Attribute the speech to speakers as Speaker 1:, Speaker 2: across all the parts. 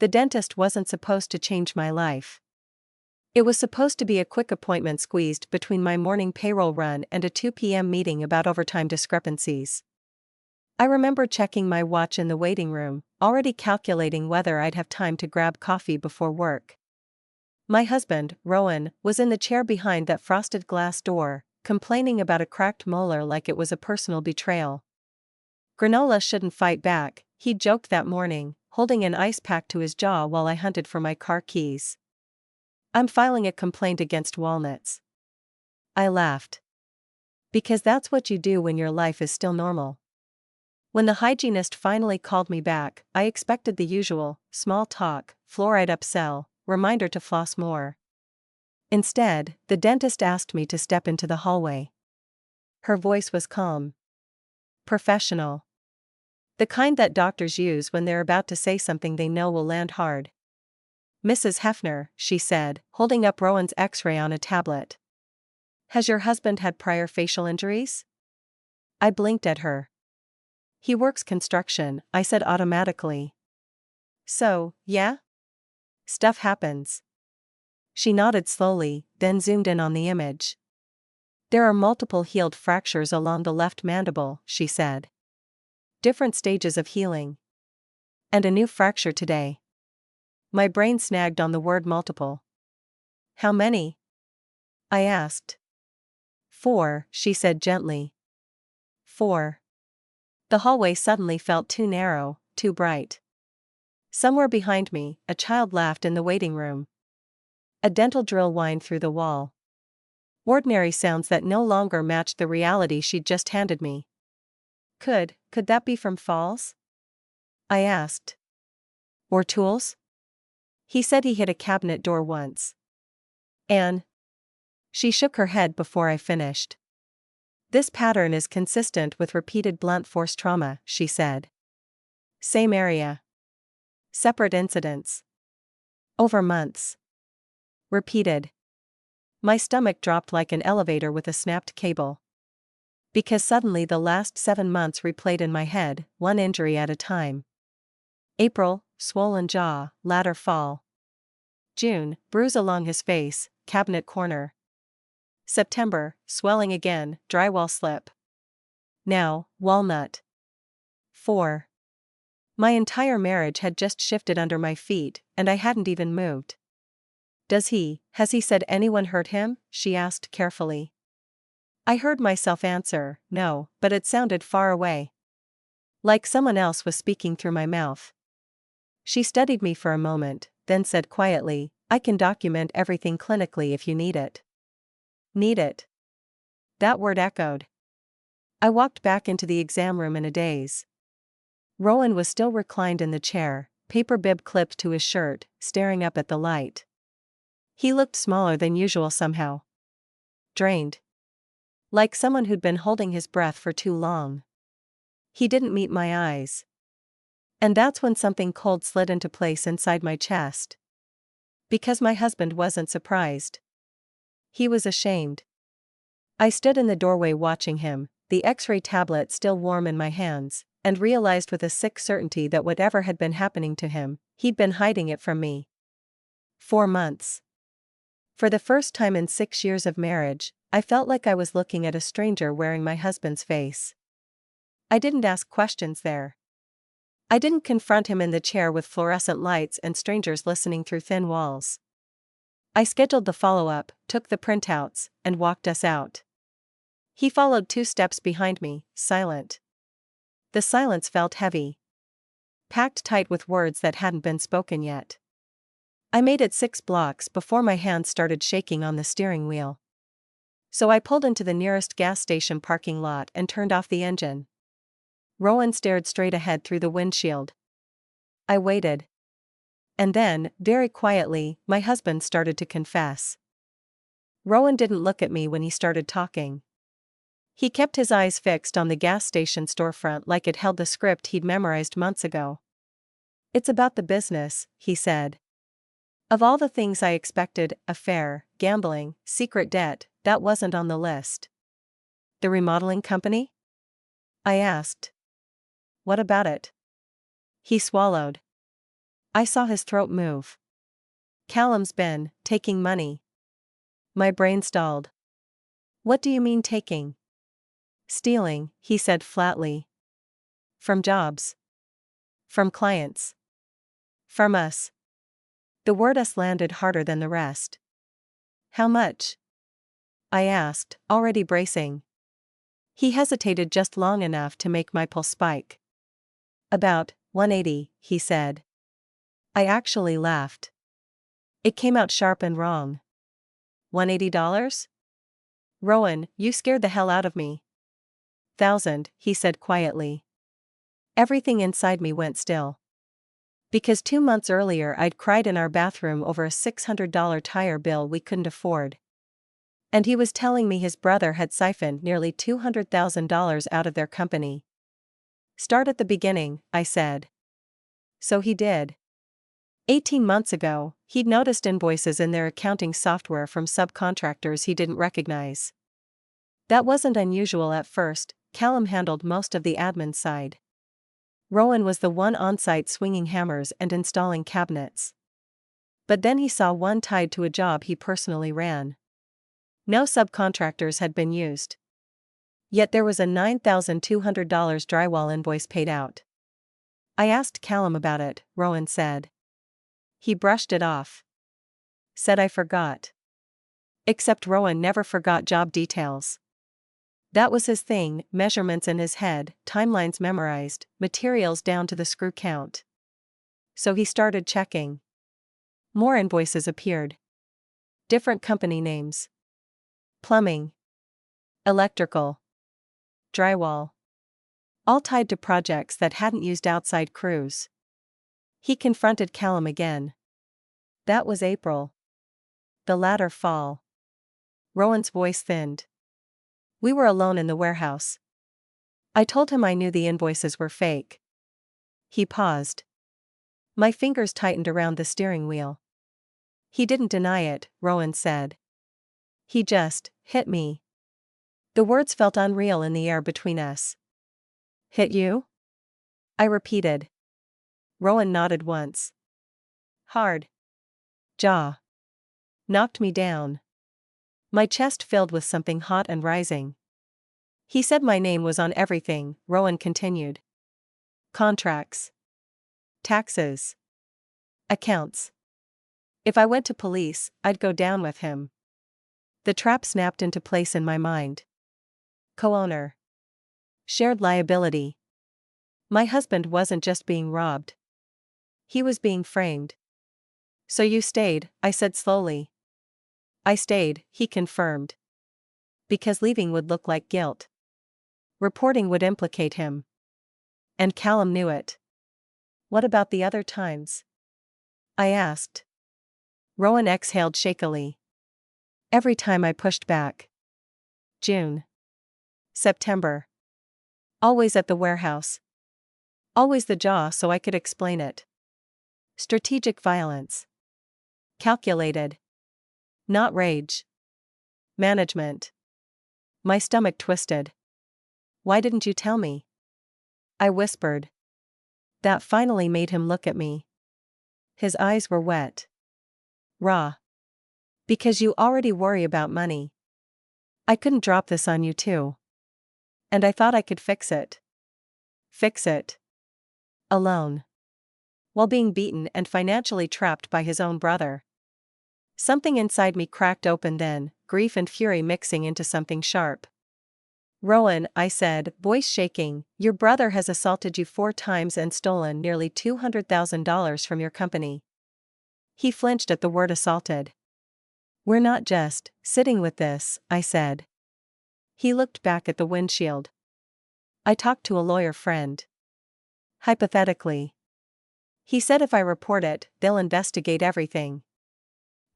Speaker 1: The dentist wasn't supposed to change my life. It was supposed to be a quick appointment squeezed between my morning payroll run and a 2 p.m. meeting about overtime discrepancies. I remember checking my watch in the waiting room, already calculating whether I'd have time to grab coffee before work. My husband, Rowan, was in the chair behind that frosted glass door, complaining about a cracked molar like it was a personal betrayal. Granola shouldn't fight back, he joked that morning, holding an ice pack to his jaw while I hunted for my car keys. I'm filing a complaint against Walnuts. I laughed. Because that's what you do when your life is still normal. When the hygienist finally called me back, I expected the usual, small talk, fluoride upsell, reminder to floss more. Instead, the dentist asked me to step into the hallway. Her voice was calm. Professional. The kind that doctors use when they're about to say something they know will land hard. Mrs. Hefner, she said, holding up Rowan's X-ray on a tablet. Has your husband had prior facial injuries? I blinked at her. He works construction, I said automatically. So, yeah? Stuff happens. She nodded slowly, then zoomed in on the image. There are multiple healed fractures along the left mandible, she said. Different stages of healing. And a new fracture today. My brain snagged on the word multiple. How many? I asked. 4, she said gently. 4. The hallway suddenly felt too narrow, too bright. Somewhere behind me, a child laughed in the waiting room. A dental drill whined through the wall. Ordinary sounds that no longer matched the reality she'd just handed me. Could that be from Falls? I asked. Or tools? He said he hit a cabinet door once. Anne. She shook her head before I finished. This pattern is consistent with repeated blunt force trauma, she said. Same area. Separate incidents. Over months. Repeated. My stomach dropped like an elevator with a snapped cable. Because suddenly the last 7 months replayed in my head, one injury at a time. April, swollen jaw, ladder fall. June, bruise along his face, cabinet corner. September, swelling again, drywall slip. Now, walnut. 4. My entire marriage had just shifted under my feet, and I hadn't even moved. Has he said anyone hurt him? She asked carefully. I heard myself answer, no, but it sounded far away. Like someone else was speaking through my mouth. She studied me for a moment, then said quietly, I can document everything clinically if you need it. Need it? That word echoed. I walked back into the exam room in a daze. Rowan was still reclined in the chair, paper bib clipped to his shirt, staring up at the light. He looked smaller than usual somehow. Drained. Like someone who'd been holding his breath for too long. He didn't meet my eyes. And that's when something cold slid into place inside my chest. Because my husband wasn't surprised. He was ashamed. I stood in the doorway watching him, the X-ray tablet still warm in my hands, and realized with a sick certainty that whatever had been happening to him, he'd been hiding it from me. 4 months. For the first time in 6 years of marriage, I felt like I was looking at a stranger wearing my husband's face. I didn't ask questions there. I didn't confront him in the chair with fluorescent lights and strangers listening through thin walls. I scheduled the follow-up, took the printouts, and walked us out. He followed 2 steps behind me, silent. The silence felt heavy. Packed tight with words that hadn't been spoken yet. I made it 6 blocks before my hands started shaking on the steering wheel. So I pulled into the nearest gas station parking lot and turned off the engine. Rowan stared straight ahead through the windshield. I waited. And then, very quietly, my husband started to confess. Rowan didn't look at me when he started talking. He kept his eyes fixed on the gas station storefront like it held the script he'd memorized months ago. It's about the business, he said. Of all the things I expected, affair, gambling, secret debt, that wasn't on the list. The remodeling company? I asked. What about it? He swallowed. I saw his throat move. Callum's been taking money. My brain stalled. What do you mean taking? Stealing, he said flatly. From jobs. From clients. From us. The word us landed harder than the rest. How much? I asked, already bracing. He hesitated just long enough to make my pulse spike. About 180, he said. I actually laughed. It came out sharp and wrong. $180? Rowan, you scared the hell out of me. 1,000, he said quietly. Everything inside me went still. Because 2 months earlier I'd cried in our bathroom over a $600 tire bill we couldn't afford. And he was telling me his brother had siphoned nearly $200,000 out of their company. Start at the beginning, I said. So he did. 18 months ago, he'd noticed invoices in their accounting software from subcontractors he didn't recognize. That wasn't unusual at first. Callum handled most of the admin side. Rowan was the one on-site swinging hammers and installing cabinets. But then he saw one tied to a job he personally ran. No subcontractors had been used. Yet there was a $9,200 drywall invoice paid out. I asked Callum about it, Rowan said. He brushed it off. Said I forgot. Except Rowan never forgot job details. That was his thing, measurements in his head, timelines memorized, materials down to the screw count. So he started checking. More invoices appeared. Different company names. Plumbing. Electrical. Drywall. All tied to projects that hadn't used outside crews. He confronted Callum again. That was April. The latter fall. Rowan's voice thinned. We were alone in the warehouse. I told him I knew the invoices were fake. He paused. My fingers tightened around the steering wheel. He didn't deny it, Rowan said. He just hit me. The words felt unreal in the air between us. Hit you? I repeated. Rowan nodded once. Hard. Jaw. Knocked me down. My chest filled with something hot and rising. He said my name was on everything, Rowan continued. Contracts. Taxes. Accounts. If I went to police, I'd go down with him. The trap snapped into place in my mind. Co-owner. Shared liability. My husband wasn't just being robbed. He was being framed. So you stayed, I said slowly. I stayed, he confirmed. Because leaving would look like guilt. Reporting would implicate him. And Callum knew it. What about the other times? I asked. Rowan exhaled shakily. Every time I pushed back. June. September. Always at the warehouse. Always the jaw so I could explain it. Strategic violence. Calculated. Not rage. Management. My stomach twisted. Why didn't you tell me? I whispered. That finally made him look at me. His eyes were wet. Raw. Because you already worry about money. I couldn't drop this on you too. And I thought I could fix it. Fix it. Alone. While being beaten and financially trapped by his own brother. Something inside me cracked open then, grief and fury mixing into something sharp. Rowan, I said, voice shaking, your brother has assaulted you 4 times and stolen nearly $200,000 from your company. He flinched at the word assaulted. We're not just sitting with this, I said. He looked back at the windshield. I talked to a lawyer friend. Hypothetically. He said if I report it, they'll investigate everything.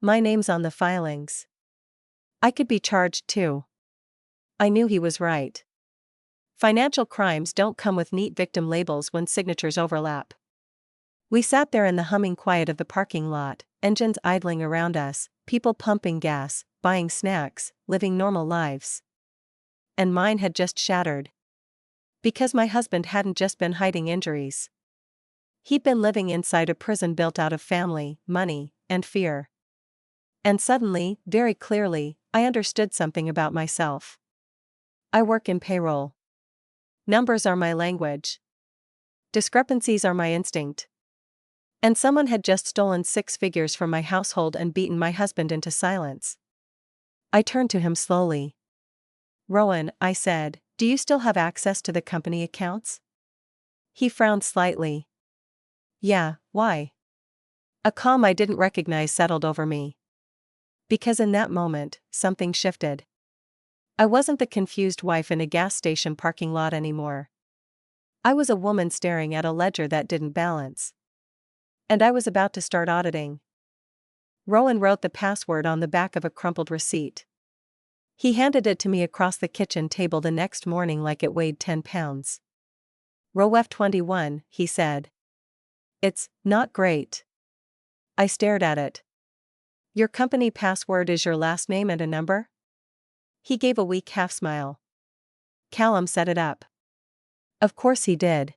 Speaker 1: My name's on the filings. I could be charged too. I knew he was right. Financial crimes don't come with neat victim labels when signatures overlap. We sat there in the humming quiet of the parking lot, engines idling around us, people pumping gas, buying snacks, living normal lives. And mine had just shattered. Because my husband hadn't just been hiding injuries. He'd been living inside a prison built out of family, money, and fear. And suddenly, very clearly, I understood something about myself. I work in payroll. Numbers are my language. Discrepancies are my instinct. And someone had just stolen 6 figures from my household and beaten my husband into silence. I turned to him slowly. "Rowan," I said, "do you still have access to the company accounts?" He frowned slightly. "Yeah, why?" A calm I didn't recognize settled over me. Because in that moment, something shifted. I wasn't the confused wife in a gas station parking lot anymore. I was a woman staring at a ledger that didn't balance. And I was about to start auditing. Rowan wrote the password on the back of a crumpled receipt. He handed it to me across the kitchen table the next morning like it weighed 10 pounds. "Row F21, he said. "It's not great." I stared at it. "Your company password is your last name and a number?" He gave a weak half smile. "Callum set it up." Of course he did.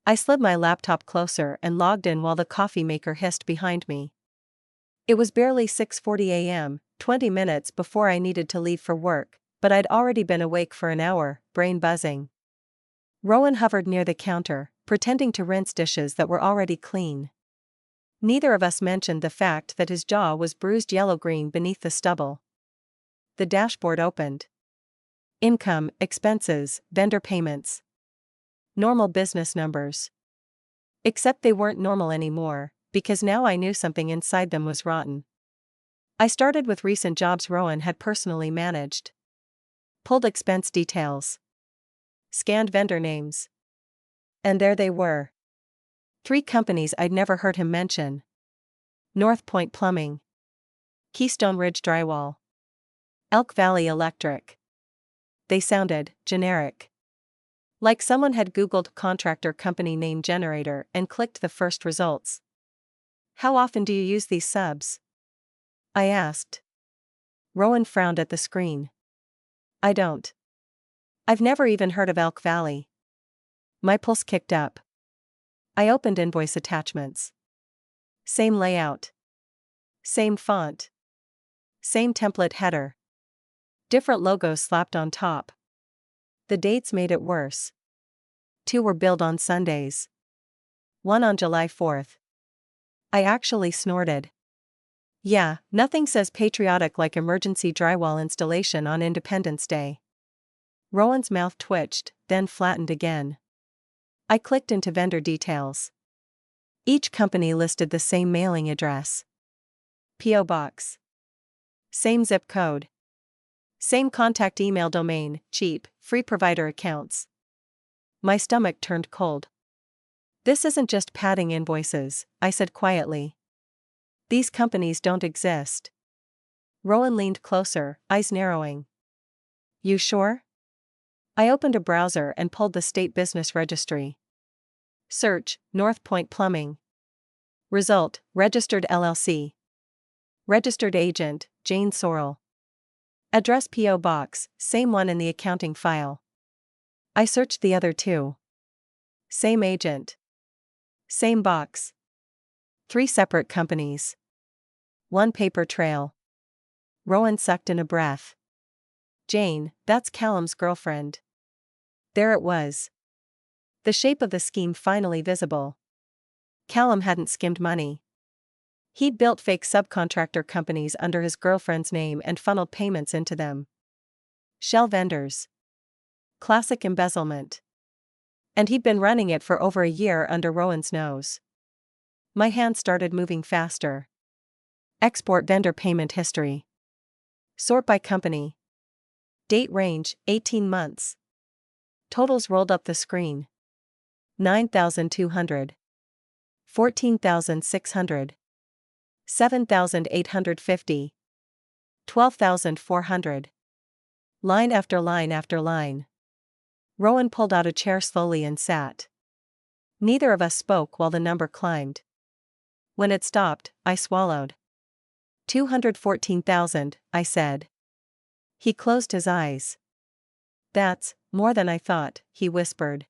Speaker 1: I slid my laptop closer and logged in while the coffee maker hissed behind me. It was barely 6:40 a.m., 20 minutes before I needed to leave for work, but I'd already been awake for an hour, brain buzzing. Rowan hovered near the counter, pretending to rinse dishes that were already clean. Neither of us mentioned the fact that his jaw was bruised yellow-green beneath the stubble. The dashboard opened. Income, expenses, vendor payments. Normal business numbers. Except they weren't normal anymore, because now I knew something inside them was rotten. I started with recent jobs Rowan had personally managed. Pulled expense details. Scanned vendor names. And there they were. 3 companies I'd never heard him mention. North Point Plumbing. Keystone Ridge Drywall. Elk Valley Electric. They sounded generic. Like someone had Googled contractor company name generator and clicked the first results. "How often do you use these subs?" I asked. Rowan frowned at the screen. "I don't. I've never even heard of Elk Valley." My pulse kicked up. I opened invoice attachments. Same layout. Same font. Same template header. Different logos slapped on top. The dates made it worse. 2 were billed on Sundays. 1 on July 4th. I actually snorted. Yeah, nothing says patriotic like emergency drywall installation on Independence Day. Rowan's mouth twitched, then flattened again. I clicked into vendor details. Each company listed the same mailing address. P.O. Box. Same zip code. Same contact email domain, cheap, free provider accounts. My stomach turned cold. "This isn't just padding invoices," I said quietly. "These companies don't exist." Rowan leaned closer, eyes narrowing. "You sure?" I opened a browser and pulled the state business registry. Search, North Point Plumbing. Result, registered LLC. Registered agent, Jane Sorrell. Address P.O. Box, same one in the accounting file. I searched the other 2. Same agent. Same box. 3 separate companies. 1 paper trail. Rowan sucked in a breath. "Jane, that's Callum's girlfriend." There it was. The shape of the scheme finally visible. Callum hadn't skimmed money. He'd built fake subcontractor companies under his girlfriend's name and funneled payments into them. Shell vendors. Classic embezzlement. And he'd been running it for over a year under Rowan's nose. My hand started moving faster. Export vendor payment history. Sort by company. Date range, 18 months. Totals rolled up the screen. 9,200. 14,600. 7,850. 12,400. Line after line after line. Rowan pulled out a chair slowly and sat. Neither of us spoke while the number climbed. When it stopped, I swallowed. 214,000, I said. He closed his eyes. "That's more than I thought," he whispered.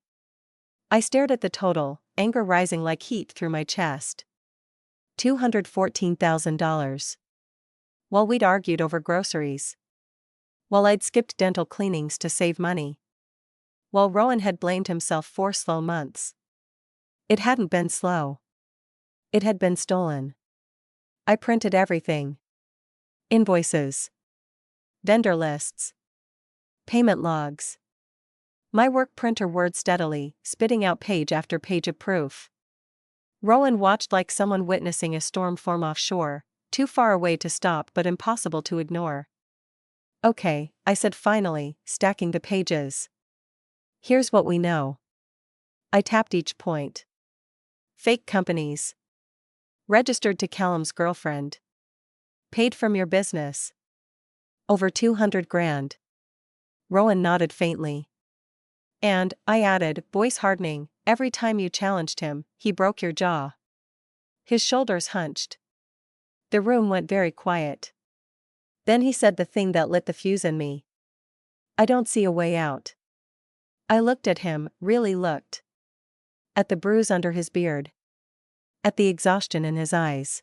Speaker 1: I stared at the total, anger rising like heat through my chest. $214,000. While we'd argued over groceries. While I'd skipped dental cleanings to save money. While Rowan had blamed himself for slow months. It hadn't been slow. It had been stolen. I printed everything. Invoices. Vendor lists. Payment logs. My work printer whirred steadily, spitting out page after page of proof. Rowan watched like someone witnessing a storm form offshore, too far away to stop but impossible to ignore. Okay, I said finally, stacking the pages. Here's what we know. I tapped each point. Fake companies. Registered to Callum's girlfriend. Paid from your business. Over 200 grand. Rowan nodded faintly. And, I added, voice hardening, every time you challenged him, he broke your jaw. His shoulders hunched. The room went very quiet. Then he said the thing that lit the fuse in me. I don't see a way out. I looked at him, really looked. At the bruise under his beard. At the exhaustion in his eyes.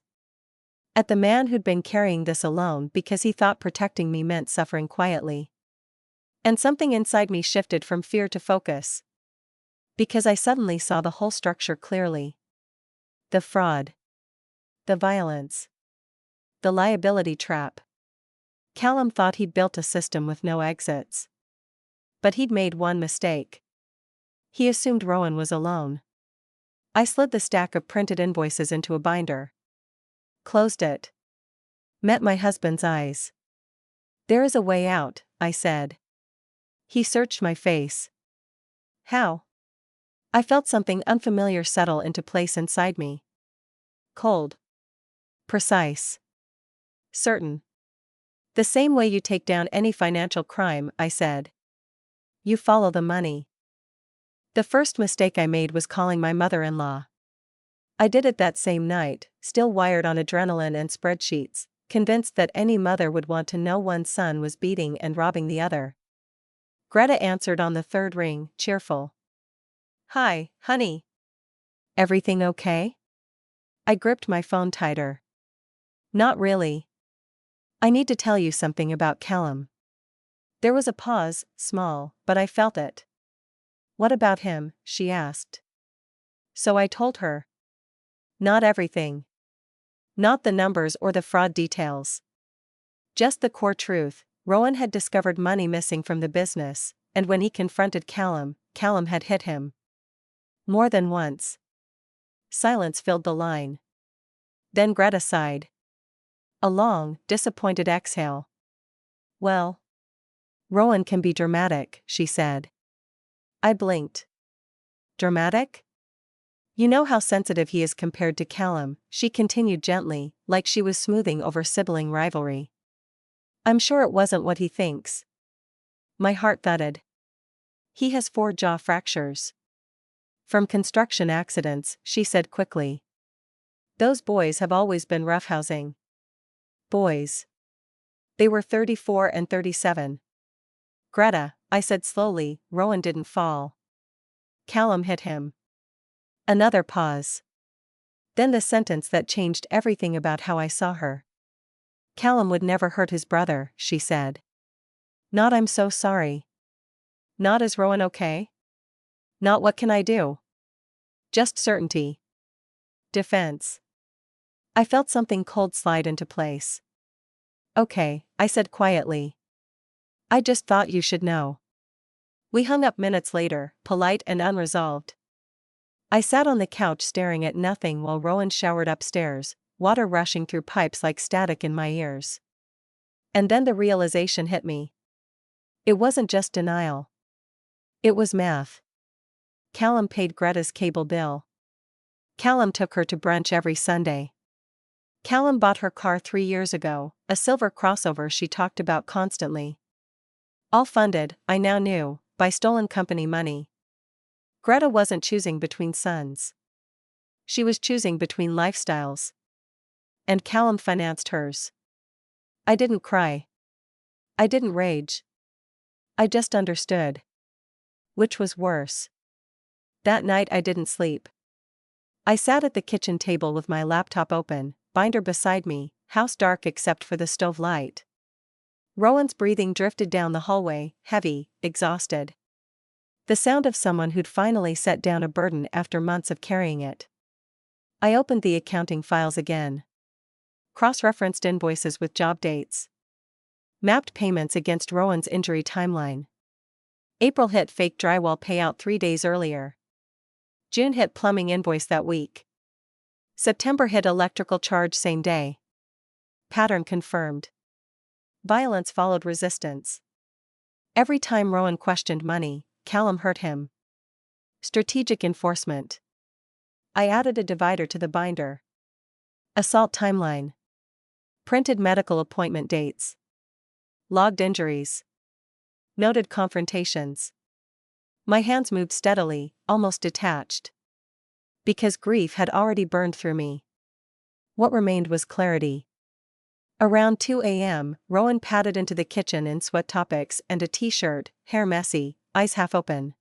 Speaker 1: At the man who'd been carrying this alone because he thought protecting me meant suffering quietly. And something inside me shifted from fear to focus. Because I suddenly saw the whole structure clearly. The fraud. The violence. The liability trap. Callum thought he'd built a system with no exits. But he'd made one mistake. He assumed Rowan was alone. I slid the stack of printed invoices into a binder. Closed it. Met my husband's eyes. There is a way out, I said. He searched my face. How? I felt something unfamiliar settle into place inside me. Cold. Precise. Certain. The same way you take down any financial crime, I said. You follow the money. The first mistake I made was calling my mother-in-law. I did it that same night, still wired on adrenaline and spreadsheets, convinced that any mother would want to know one son was beating and robbing the other. Greta answered on the third ring, cheerful. Hi, honey. Everything okay? I gripped my phone tighter. Not really. I need to tell you something about Callum. There was a pause, small, but I felt it. What about him? She asked. So I told her. Not everything. Not the numbers or the fraud details. Just the core truth. Rowan had discovered money missing from the business, and when he confronted Callum, Callum had hit him. More than once. Silence filled the line. Then Greta sighed. A long, disappointed exhale. Well. Rowan can be dramatic, she said. I blinked. Dramatic? You know how sensitive he is compared to Callum, she continued gently, like she was smoothing over sibling rivalry. I'm sure it wasn't what he thinks. My heart thudded. He has 4 jaw fractures. From construction accidents, she said quickly. Those boys have always been roughhousing. Boys. They were 34 and 37. Greta, I said slowly, Rowan didn't fall. Callum hit him. Another pause. Then the sentence that changed everything about how I saw her. Callum would never hurt his brother, she said. Not I'm so sorry. Not is Rowan okay? Not what can I do? Just certainty. Defense. I felt something cold slide into place. Okay, I said quietly. I just thought you should know. We hung up minutes later, polite and unresolved. I sat on the couch staring at nothing while Rowan showered upstairs, water rushing through pipes like static in my ears. And then the realization hit me. It wasn't just denial. It was math. Callum paid Greta's cable bill. Callum took her to brunch every Sunday. Callum bought her car 3 years ago, a silver crossover she talked about constantly. All funded, I now knew, by stolen company money. Greta wasn't choosing between sons. She was choosing between lifestyles. And Callum financed hers. I didn't cry. I didn't rage. I just understood. Which was worse? That night I didn't sleep. I sat at the kitchen table with my laptop open, binder beside me, house dark except for the stove light. Rowan's breathing drifted down the hallway, heavy, exhausted. The sound of someone who'd finally set down a burden after months of carrying it. I opened the accounting files again. Cross-referenced invoices with job dates. Mapped payments against Rowan's injury timeline. April hit fake drywall payout 3 days earlier. June hit plumbing invoice that week. September hit electrical charge same day. Pattern confirmed. Violence followed resistance. Every time Rowan questioned money, Callum hurt him. Strategic enforcement. I added a divider to the binder. Assault timeline. Printed medical appointment dates. Logged injuries. Noted confrontations. My hands moved steadily, almost detached. Because grief had already burned through me. What remained was clarity. Around 2 a.m., Rowan padded into the kitchen in sweat topics and a t-shirt, hair messy, eyes half open.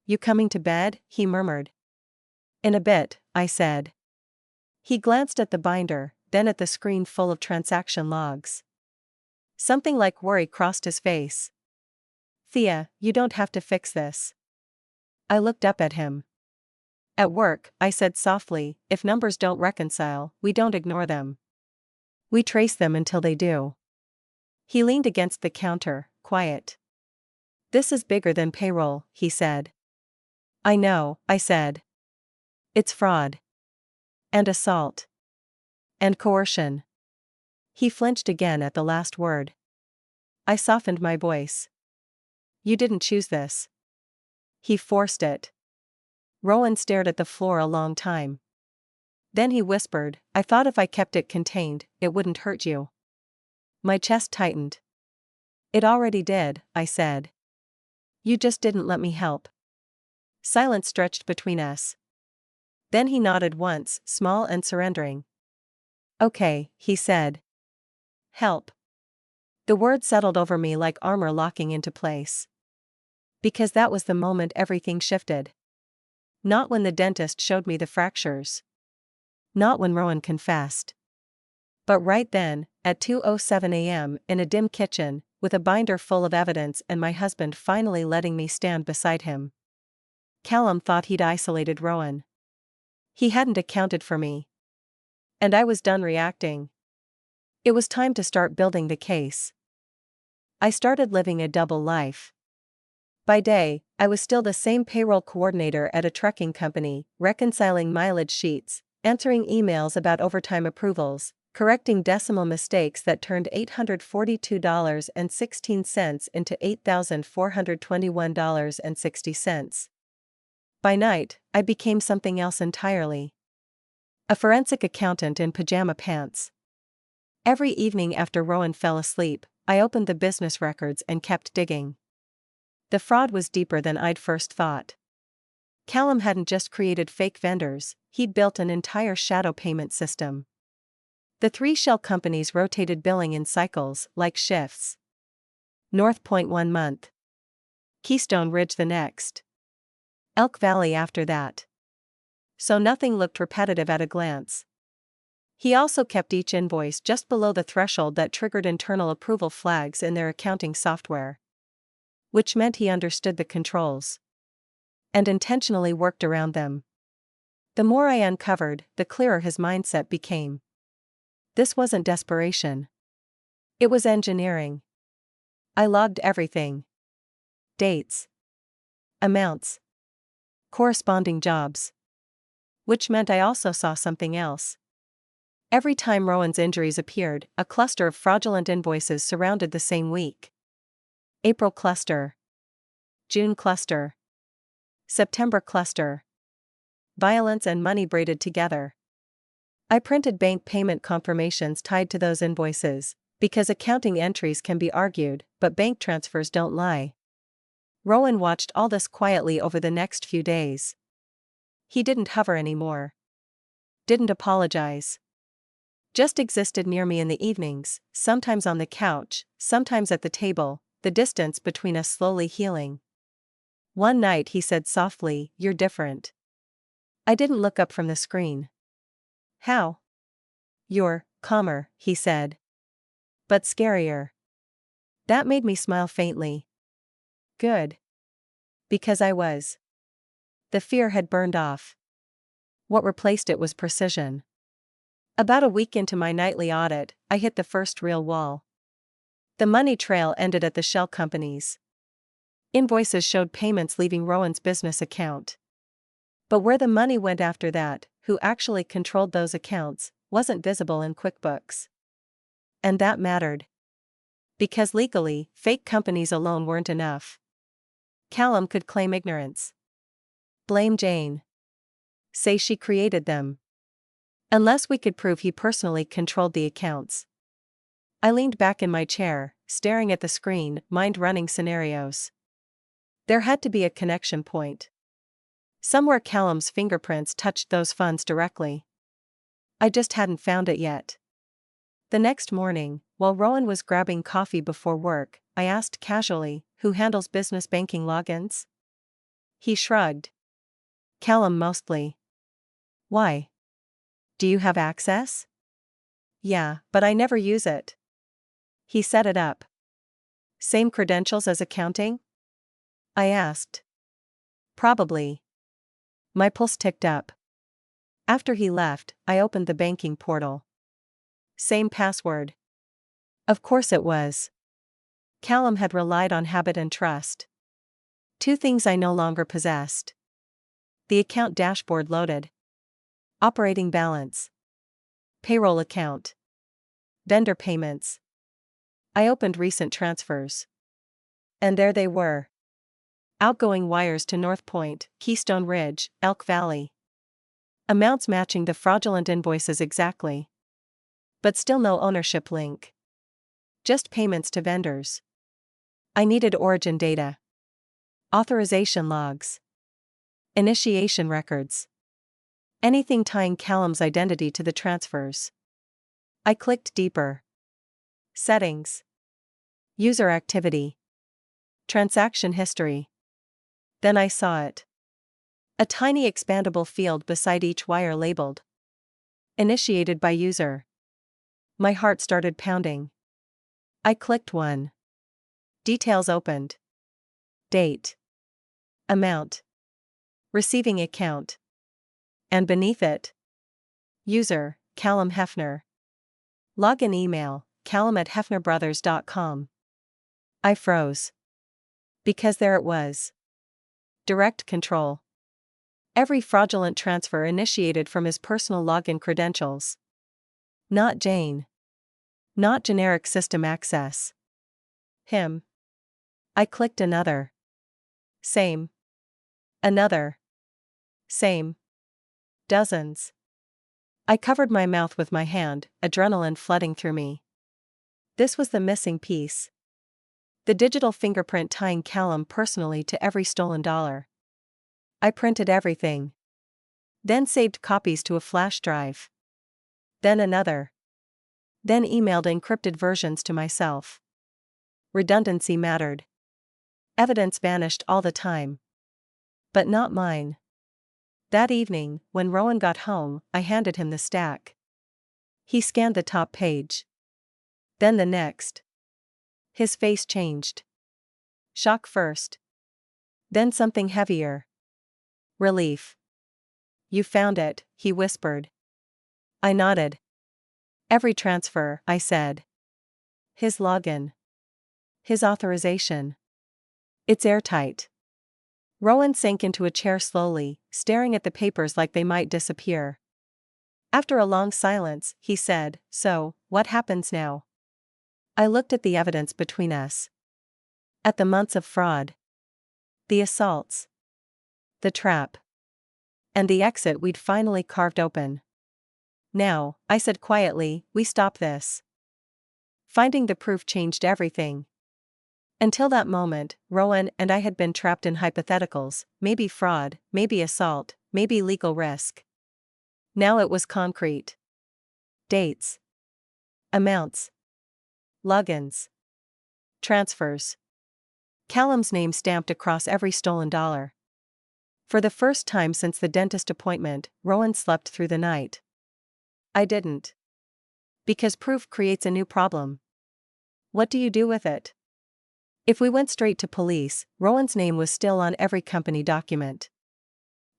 Speaker 1: "You coming to bed?" he murmured. "In a bit," I said. He glanced at the binder, then at the screen full of transaction logs. Something like worry crossed his face. "Thea, you don't have to fix this." I looked up at him. "At work," I said softly, "if numbers don't reconcile, we don't ignore them. We trace them until they do." He leaned against the counter, quiet. "This is bigger than payroll," he said. "I know," I said. "It's fraud. And assault. And coercion." He flinched again at the last word. I softened my voice. "You didn't choose this." He forced it. Rowan stared at the floor a long time. Then he whispered, "I thought if I kept it contained, it wouldn't hurt you." My chest tightened. "It already did," I said. "You just didn't let me help." Silence stretched between us. Then he nodded once, small and surrendering. "Okay," he said. "Help." The word settled over me like armor locking into place. Because that was the moment everything shifted. Not when the dentist showed me the fractures. Not when Rowan confessed. But right then, at 2:07 a.m., in a dim kitchen, with a binder full of evidence and my husband finally letting me stand beside him. Callum thought he'd isolated Rowan. He hadn't accounted for me. And I was done reacting. It was time to start building the case. I started living a double life. By day, I was still the same payroll coordinator at a trucking company, reconciling mileage sheets, answering emails about overtime approvals, correcting decimal mistakes that turned $842.16 into $8,421.60. By night, I became something else entirely. A forensic accountant in pajama pants. Every evening after Rowan fell asleep, I opened the business records and kept digging. The fraud was deeper than I'd first thought. Callum hadn't just created fake vendors, he'd built an entire shadow payment system. The 3 shell companies rotated billing in cycles, like shifts. North Point 1 month. Keystone Ridge the next. Elk Valley after that. So nothing looked repetitive at a glance. He also kept each invoice just below the threshold that triggered internal approval flags in their accounting software. Which meant he understood the controls. And intentionally worked around them. The more I uncovered, the clearer his mindset became. This wasn't desperation. It was engineering. I logged everything. Dates. Amounts. Corresponding jobs. Which meant I also saw something else. Every time Rowan's injuries appeared, a cluster of fraudulent invoices surrounded the same week. April cluster. June cluster. September cluster. Violence and money braided together. I printed bank payment confirmations tied to those invoices, because accounting entries can be argued, but bank transfers don't lie. Rowan watched all this quietly over the next few days. He didn't hover anymore. Didn't apologize. Just existed near me in the evenings, sometimes on the couch, sometimes at the table, the distance between us slowly healing. One night he said softly, "You're different." I didn't look up from the screen. How? You're calmer, he said. But scarier. That made me smile faintly. Good. Because I was. The fear had burned off. What replaced it was precision. About a week into my nightly audit, I hit the first real wall. The money trail ended at the shell companies. Invoices showed payments leaving Rowan's business account. But where the money went after that, who actually controlled those accounts, wasn't visible in QuickBooks. And that mattered. Because legally, fake companies alone weren't enough. Callum could claim ignorance. Blame Jane. Say she created them. Unless we could prove he personally controlled the accounts. I leaned back in my chair, staring at the screen, mind-running scenarios. There had to be a connection point. Somewhere Callum's fingerprints touched those funds directly. I just hadn't found it yet. The next morning, while Rowan was grabbing coffee before work, I asked casually, "Who handles business banking logins?" He shrugged. "Callum mostly." "Why? Do you have access?" "Yeah, but I never use it." He set it up. "Same credentials as accounting?" I asked. "Probably." My pulse ticked up. After he left, I opened the banking portal. Same password. Of course it was. Callum had relied on habit and trust. Two things I no longer possessed. The account dashboard loaded. Operating balance. Payroll account. Vendor payments. I opened recent transfers. And there they were. Outgoing wires to North Point, Keystone Ridge, Elk Valley. Amounts matching the fraudulent invoices exactly. But still no ownership link. Just payments to vendors. I needed origin data. Authorization logs. Initiation records. Anything tying Callum's identity to the transfers. I clicked deeper. Settings. User activity. Transaction history. Then I saw it. A tiny expandable field beside each wire labeled "Initiated by user." My heart started pounding. I clicked one. Details opened. Date. Amount. Receiving account. And beneath it, user, Callum Hefner. Login email, callum@hefnerbrothers.com. I froze. Because there it was. Direct control. Every fraudulent transfer initiated from his personal login credentials. Not Jane. Not generic system access. Him. I clicked another. Same. Another. Same. Dozens. I covered my mouth with my hand, adrenaline flooding through me. This was the missing piece. The digital fingerprint tying Callum personally to every stolen dollar. I printed everything. Then saved copies to a flash drive. Then another. Then emailed encrypted versions to myself. Redundancy mattered. Evidence vanished all the time. But not mine. That evening, when Rowan got home, I handed him the stack. He scanned the top page. Then the next. His face changed. Shock first. Then something heavier. Relief. "You found it," he whispered. I nodded. "Every transfer," I said. His login. His authorization. It's airtight. Rowan sank into a chair slowly, staring at the papers like they might disappear. After a long silence, he said, "So, what happens now?" I looked at the evidence between us. At the months of fraud. The assaults. The trap. And the exit we'd finally carved open. "Now," I said quietly, "we stop this." Finding the proof changed everything. Until that moment, Rowan and I had been trapped in hypotheticals, maybe fraud, maybe assault, maybe legal risk. Now it was concrete. Dates. Amounts. Logins. Transfers. Callum's name stamped across every stolen dollar. For the first time since the dentist appointment, Rowan slept through the night. I didn't. Because proof creates a new problem. What do you do with it? If we went straight to police, Rowan's name was still on every company document.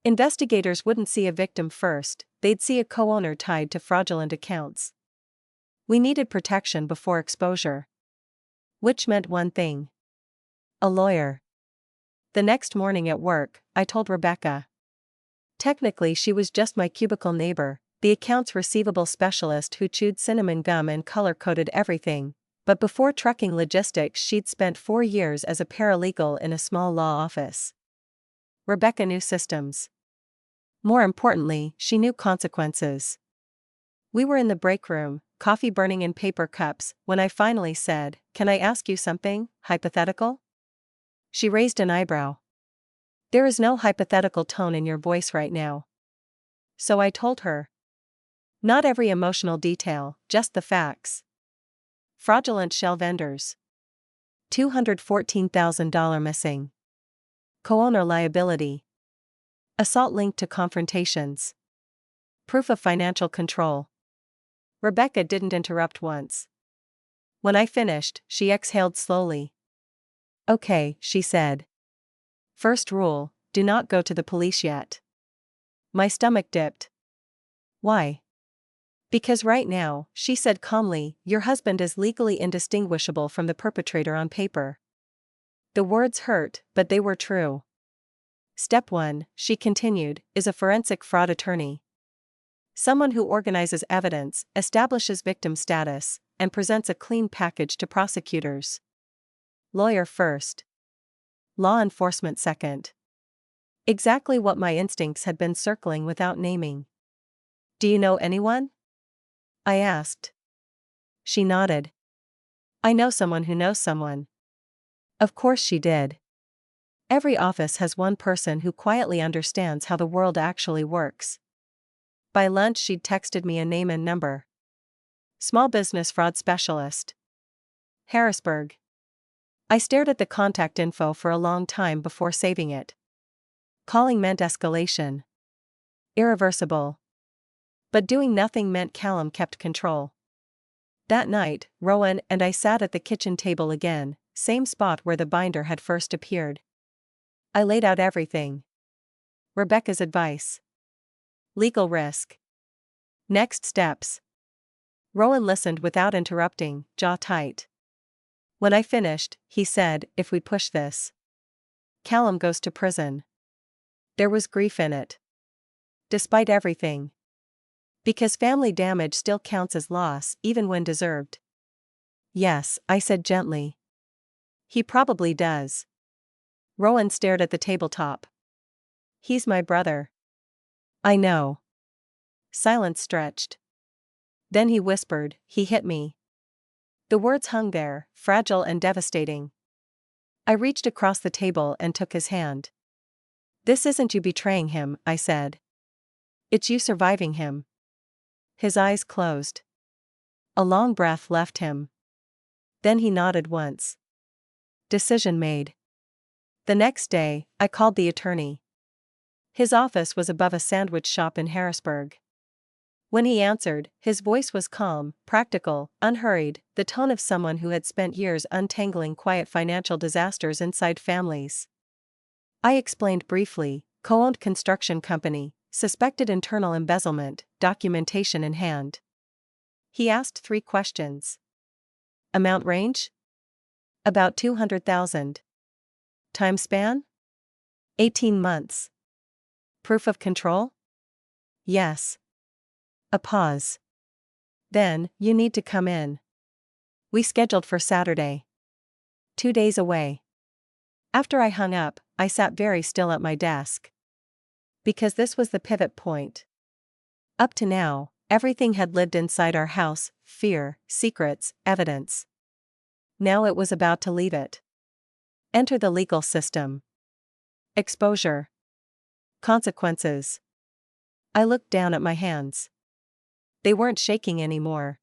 Speaker 1: Investigators wouldn't see a victim first, they'd see a co-owner tied to fraudulent accounts. We needed protection before exposure. Which meant one thing: a lawyer. The next morning at work, I told Rebecca. Technically, she was just my cubicle neighbor, the accounts receivable specialist who chewed cinnamon gum and color-coded everything, but before trucking logistics, she'd spent 4 years as a paralegal in a small law office. Rebecca knew systems. More importantly, she knew consequences. We were in the break room, coffee burning in paper cups, when I finally said, "Can I ask you something, hypothetical?" She raised an eyebrow. "There is no hypothetical tone in your voice right now." So I told her. Not every emotional detail, just the facts. Fraudulent shell vendors. $214,000 missing. Co-owner liability. Assault linked to confrontations. Proof of financial control. Rebecca didn't interrupt once. When I finished, she exhaled slowly. "Okay," she said. "First rule, do not go to the police yet." My stomach dipped. "Why?" "Because right now," she said calmly, "your husband is legally indistinguishable from the perpetrator on paper." The words hurt, but they were true. Step 1, she continued, is a forensic fraud attorney. Someone who organizes evidence, establishes victim status, and presents a clean package to prosecutors. Lawyer first. Law enforcement second. Exactly what my instincts had been circling without naming. "Do you know anyone?" I asked. She nodded. "I know someone who knows someone." Of course she did. Every office has one person who quietly understands how the world actually works. By lunch, she'd texted me a name and number. Small business fraud specialist. Harrisburg. I stared at the contact info for a long time before saving it. Calling meant escalation. Irreversible. But doing nothing meant Callum kept control. That night, Rowan and I sat at the kitchen table again, same spot where the binder had first appeared. I laid out everything. Rebecca's advice. Legal risk. Next steps. Rowan listened without interrupting, jaw tight. When I finished, he said, "If we push this, Callum goes to prison." There was grief in it. Despite everything. Because family damage still counts as loss, even when deserved. "Yes," I said gently. "He probably does." Rowan stared at the tabletop. "He's my brother." "I know." Silence stretched. Then he whispered, "He hit me." The words hung there, fragile and devastating. I reached across the table and took his hand. "This isn't you betraying him," I said. "It's you surviving him." His eyes closed. A long breath left him. Then he nodded once. Decision made. The next day, I called the attorney. His office was above a sandwich shop in Harrisburg. When he answered, his voice was calm, practical, unhurried, the tone of someone who had spent years untangling quiet financial disasters inside families. I explained briefly, co-owned construction company, suspected internal embezzlement, documentation in hand. He asked 3 questions. Amount range? About 200,000. Time span? 18 months. Proof of control? Yes. A pause. Then, "You need to come in." We scheduled for Saturday. 2 days away. After I hung up, I sat very still at my desk. Because this was the pivot point. Up to now, everything had lived inside our house: fear, secrets, evidence. Now it was about to leave it. Enter the legal system. Exposure. Consequences. I looked down at my hands. They weren't shaking anymore.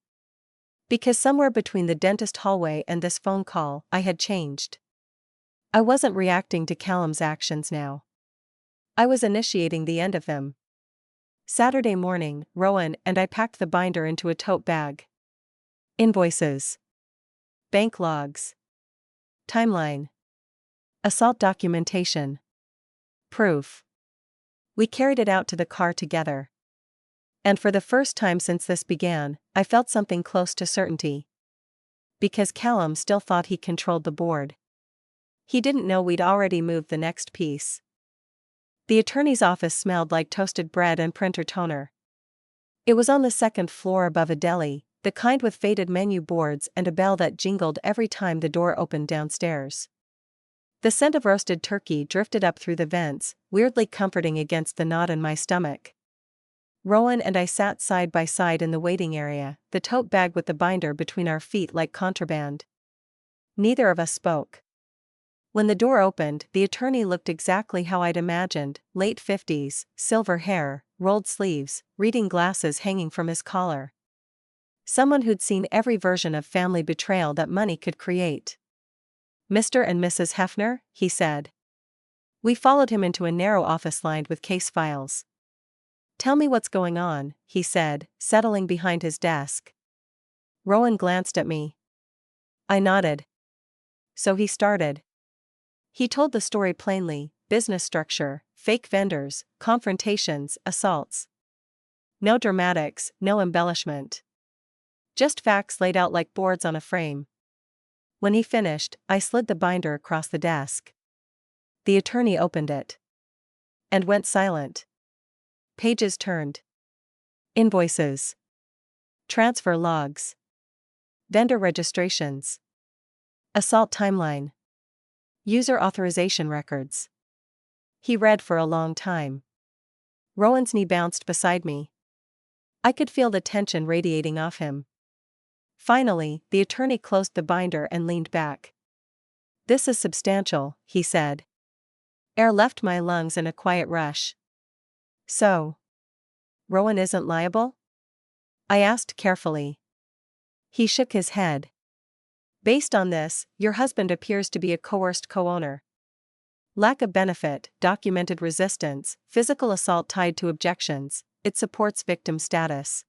Speaker 1: Because somewhere between the dentist hallway and this phone call, I had changed. I wasn't reacting to Callum's actions now. I was initiating the end of them. Saturday morning, Rowan and I packed the binder into a tote bag. Invoices. Bank logs. Timeline. Assault documentation. Proof. We carried it out to the car together. And for the first time since this began, I felt something close to certainty. Because Callum still thought he controlled the board. He didn't know we'd already moved the next piece. The attorney's office smelled like toasted bread and printer toner. It was on the second floor above a deli, the kind with faded menu boards and a bell that jingled every time the door opened downstairs. The scent of roasted turkey drifted up through the vents, weirdly comforting against the knot in my stomach. Rowan and I sat side by side in the waiting area, the tote bag with the binder between our feet like contraband. Neither of us spoke. When the door opened, the attorney looked exactly how I'd imagined, late 50s, silver hair, rolled sleeves, reading glasses hanging from his collar. Someone who'd seen every version of family betrayal that money could create. "Mr. and Mrs. Hefner," he said. We followed him into a narrow office lined with case files. "Tell me what's going on," he said, settling behind his desk. Rowan glanced at me. I nodded. So he started. He told the story plainly: business structure, fake vendors, confrontations, assaults. No dramatics, no embellishment. Just facts laid out like boards on a frame. When he finished, I slid the binder across the desk. The attorney opened it. And went silent. Pages turned. Invoices. Transfer logs. Vendor registrations. Assault timeline. User authorization records. He read for a long time. Rowan's knee bounced beside me. I could feel the tension radiating off him. Finally, the attorney closed the binder and leaned back. "This is substantial," he said. Air left my lungs in a quiet rush. "So, Rowan isn't liable?" I asked carefully. He shook his head. "Based on this, your husband appears to be a coerced co-owner. Lack of benefit, documented resistance, physical assault tied to objections, it supports victim status."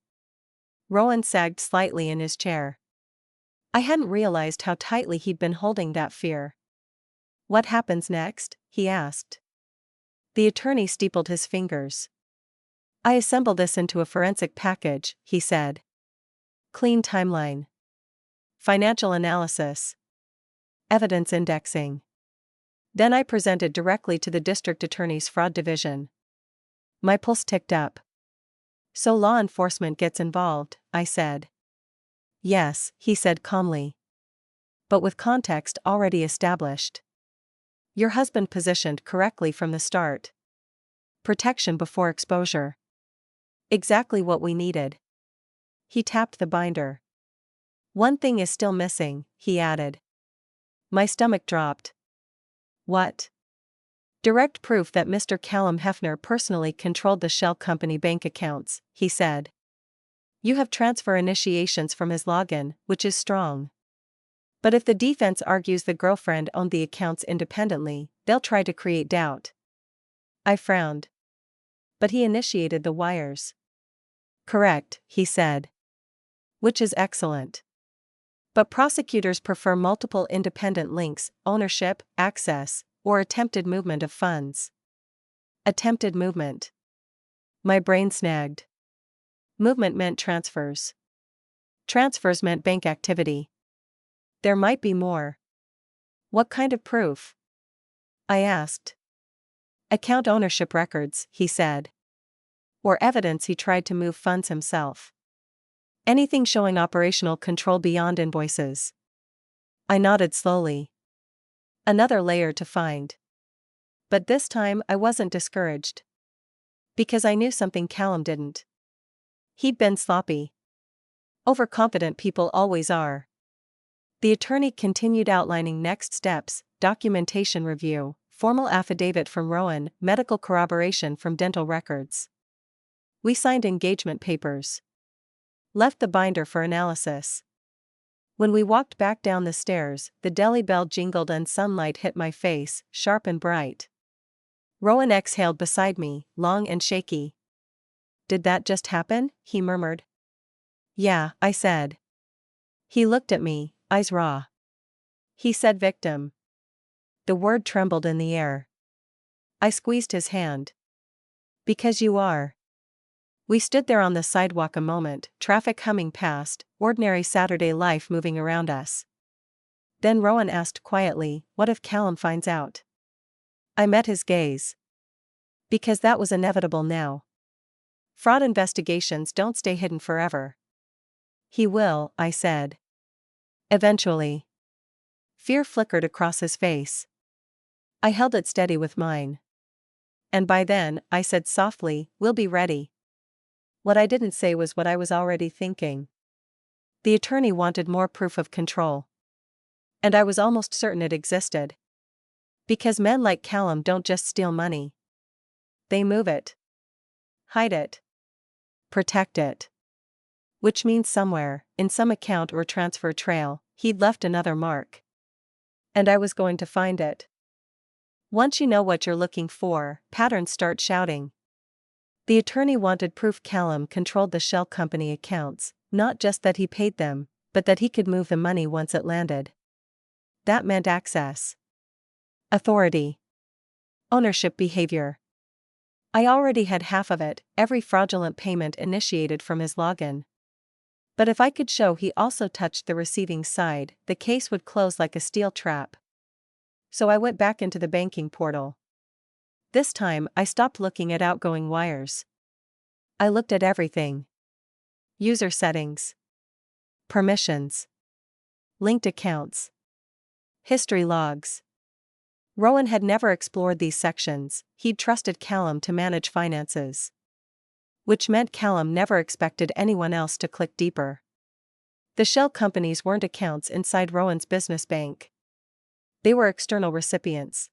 Speaker 1: Rowan sagged slightly in his chair. I hadn't realized how tightly he'd been holding that fear. "What happens next?" he asked. The attorney steepled his fingers. "I assemble this into a forensic package," he said. "Clean timeline. Financial analysis. Evidence indexing. Then I presented directly to the district attorney's fraud division." My pulse ticked up. "So law enforcement gets involved," I said. "Yes," he said calmly. "But with context already established. Your husband positioned correctly from the start. Protection before exposure. Exactly what we needed." He tapped the binder. "One thing is still missing," he added. My stomach dropped. "What?" "Direct proof that Mr. Callum Hefner personally controlled the shell company bank accounts," he said. "You have transfer initiations from his login, which is strong. But if the defense argues the girlfriend owned the accounts independently, they'll try to create doubt." I frowned. "But he initiated the wires." "Correct," he said. "Which is excellent. But prosecutors prefer multiple independent links, ownership, access, or attempted movement of funds." Attempted movement. My brain snagged. Movement meant transfers. Transfers meant bank activity. There might be more. "What kind of proof?" I asked. "Account ownership records," he said. "Or evidence he tried to move funds himself. Anything showing operational control beyond invoices." I nodded slowly. Another layer to find. But this time I wasn't discouraged. Because I knew something Callum didn't. He'd been sloppy. Overconfident people always are. The attorney continued outlining next steps: documentation review, formal affidavit from Rowan, medical corroboration from dental records. We signed engagement papers. Left the binder for analysis. When we walked back down the stairs, the deli bell jingled and sunlight hit my face, sharp and bright. Rowan exhaled beside me, long and shaky. "Did that just happen?" he murmured. "Yeah," I said. He looked at me, eyes raw. He said victim. The word trembled in the air. I squeezed his hand. "Because you are." We stood there on the sidewalk a moment, traffic humming past, ordinary Saturday life moving around us. Then Rowan asked quietly, "What if Callum finds out?" I met his gaze. Because that was inevitable now. Fraud investigations don't stay hidden forever. "He will," I said. "Eventually." Fear flickered across his face. I held it steady with mine. "And by then," I said softly, "we'll be ready." What I didn't say was what I was already thinking. The attorney wanted more proof of control. And I was almost certain it existed. Because men like Callum don't just steal money. They move it. Hide it. Protect it. Which means somewhere, in some account or transfer trail, he'd left another mark. And I was going to find it. Once you know what you're looking for, patterns start shouting. The attorney wanted proof Callum controlled the shell company accounts, not just that he paid them, but that he could move the money once it landed. That meant access. Authority. Ownership behavior. I already had half of it, every fraudulent payment initiated from his login. But if I could show he also touched the receiving side, the case would close like a steel trap. So I went back into the banking portal. This time, I stopped looking at outgoing wires. I looked at everything. User settings. Permissions. Linked accounts. History logs. Rowan had never explored these sections, he'd trusted Callum to manage finances. Which meant Callum never expected anyone else to click deeper. The shell companies weren't accounts inside Rowan's business bank. They were external recipients.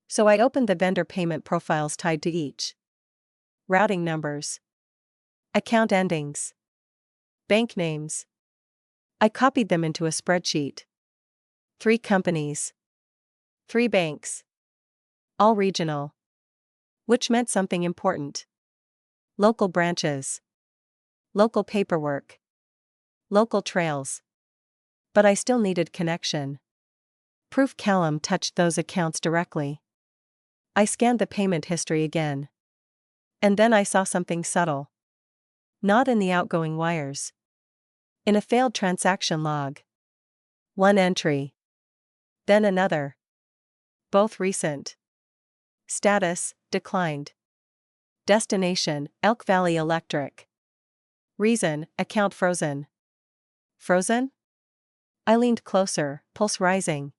Speaker 1: So I opened the vendor payment profiles tied to each. Routing numbers. Account endings. Bank names. I copied them into a spreadsheet. 3 companies. 3 banks. All regional. Which meant something important. Local branches. Local paperwork. Local trails. But I still needed connection. Proof Callum touched those accounts directly. I scanned the payment history again. And then I saw something subtle. Not in the outgoing wires. In a failed transaction log. One entry. Then another. Both recent. Status, declined. Destination, Elk Valley Electric. Reason, account frozen. Frozen? I leaned closer, pulse rising.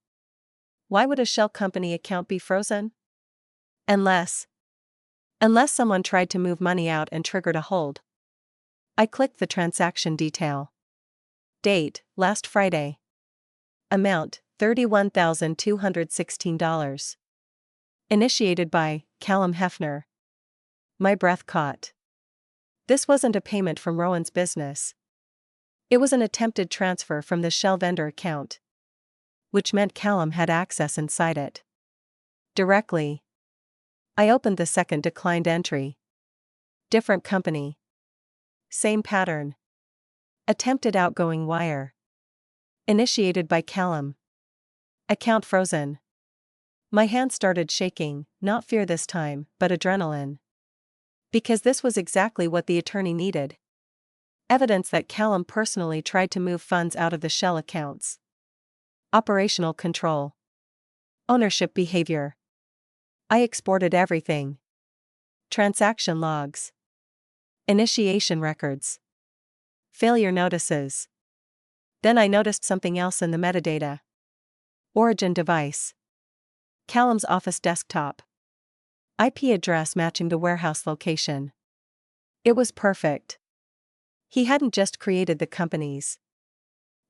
Speaker 1: Why would a shell company account be frozen? Unless someone tried to move money out and triggered a hold. I clicked the transaction detail. Date, last Friday. Amount, $31,216. Initiated by Callum Hefner. My breath caught. This wasn't a payment from Rowan's business. It was an attempted transfer from the shell vendor account. Which meant Callum had access inside it. Directly. I opened the second declined entry. Different company. Same pattern. Attempted outgoing wire. Initiated by Callum. Account frozen. My hand started shaking, not fear this time, but adrenaline. Because this was exactly what the attorney needed. Evidence that Callum personally tried to move funds out of the shell accounts. Operational control. Ownership behavior. I exported everything. Transaction logs. Initiation records. Failure notices. Then I noticed something else in the metadata. Origin device. Callum's office desktop. IP address matching the warehouse location. It was perfect. He hadn't just created the companies.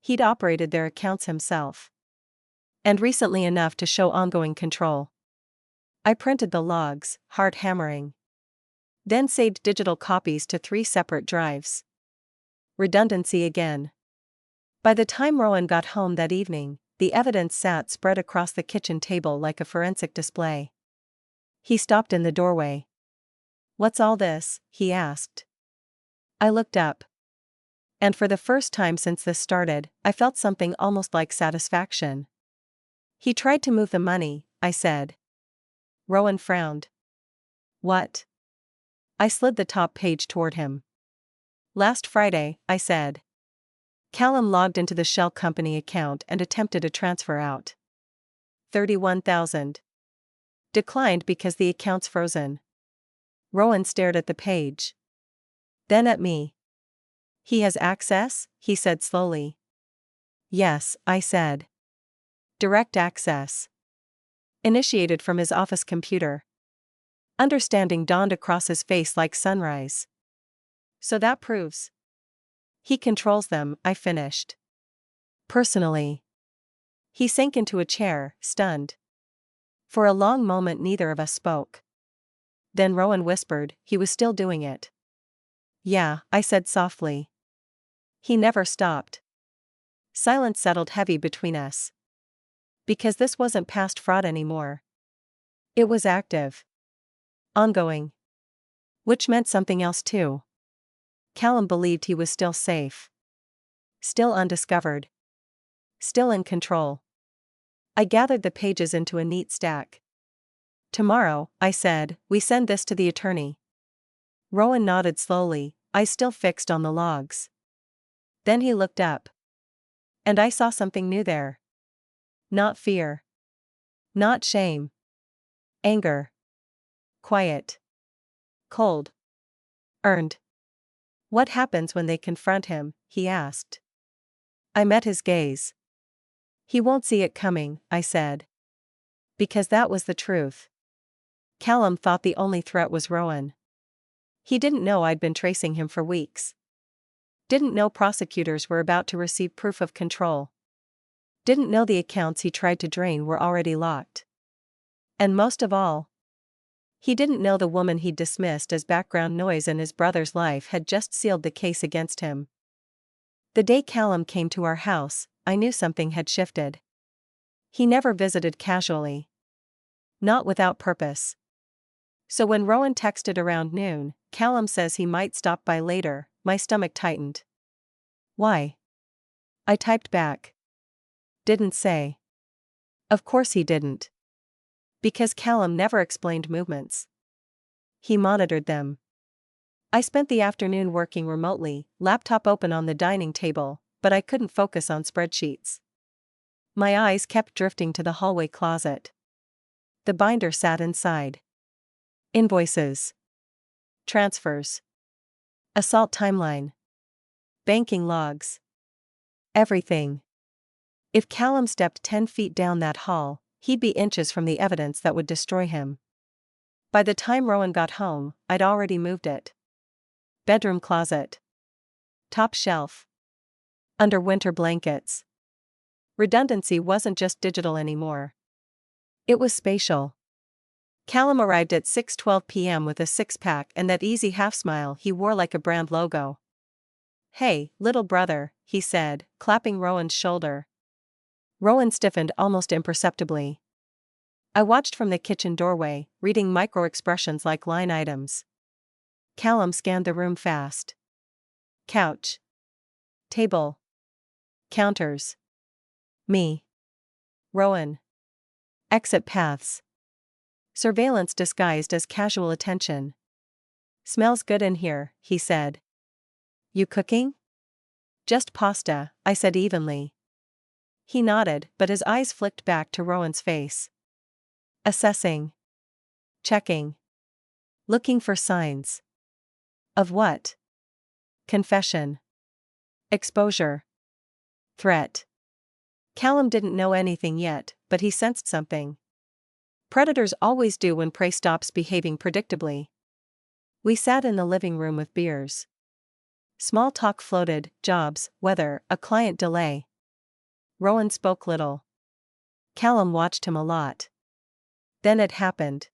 Speaker 1: He'd operated their accounts himself. And recently enough to show ongoing control. I printed the logs, hard hammering. Then saved digital copies to 3 separate drives. Redundancy again. By the time Rowan got home that evening, the evidence sat spread across the kitchen table like a forensic display. He stopped in the doorway. "What's all this?" he asked. I looked up. And for the first time since this started, I felt something almost like satisfaction. "He tried to move the money," I said. Rowan frowned. "What?" I slid the top page toward him. "Last Friday," I said. Callum logged into the Shell Company account and attempted a transfer out. 31,000. Declined because the account's frozen. Rowan stared at the page. Then at me. "He has access?" he said slowly. "Yes," I said. "Direct access. Initiated from his office computer." Understanding dawned across his face like sunrise. "So that proves." "He controls them," I finished. "Personally." He sank into a chair, stunned. For a long moment neither of us spoke. Then Rowan whispered, "He was still doing it." "Yeah," I said softly. "He never stopped." Silence settled heavy between us. Because this wasn't past fraud anymore. It was active. Ongoing. Which meant something else too. Callum believed he was still safe. Still undiscovered. Still in control. I gathered the pages into a neat stack. "Tomorrow," I said, "we send this to the attorney." Rowan nodded slowly, eyes still fixed on the logs. Then he looked up. And I saw something new there. Not fear. Not shame. Anger. Quiet. Cold. Earned. "What happens when they confront him?" he asked. I met his gaze. "He won't see it coming," I said. Because that was the truth. Callum thought the only threat was Rowan. He didn't know I'd been tracing him for weeks. Didn't know prosecutors were about to receive proof of control. Didn't know the accounts he tried to drain were already locked. And most of all, he didn't know the woman he'd dismissed as background noise in his brother's life had just sealed the case against him. The day Callum came to our house, I knew something had shifted. He never visited casually. Not without purpose. So when Rowan texted around noon, "Callum says he might stop by later," my stomach tightened. "Why?" I typed back. "Didn't say." Of course he didn't. Because Callum never explained movements. He monitored them. I spent the afternoon working remotely, laptop open on the dining table, but I couldn't focus on spreadsheets. My eyes kept drifting to the hallway closet. The binder sat inside. Invoices. Transfers. Assault timeline. Banking logs. Everything. If Callum stepped 10 feet down that hall, he'd be inches from the evidence that would destroy him. By the time Rowan got home, I'd already moved it. Bedroom closet. Top shelf. Under winter blankets. Redundancy wasn't just digital anymore. It was spatial. Callum arrived at 6:12 p.m. with a six-pack and that easy half-smile he wore like a brand logo. "Hey, little brother," he said, clapping Rowan's shoulder. Rowan stiffened almost imperceptibly. I watched from the kitchen doorway, reading micro-expressions like line items. Callum scanned the room fast. Couch. Table. Counters. Me. Rowan. Exit paths. Surveillance disguised as casual attention. "Smells good in here," he said. "You cooking?" "Just pasta," I said evenly. He nodded, but his eyes flicked back to Rowan's face. Assessing. Checking. Looking for signs. Of what? Confession. Exposure. Threat. Callum didn't know anything yet, but he sensed something. Predators always do when prey stops behaving predictably. We sat in the living room with beers. Small talk floated, jobs, weather, a client delay. Rowan spoke little. Callum watched him a lot. Then it happened.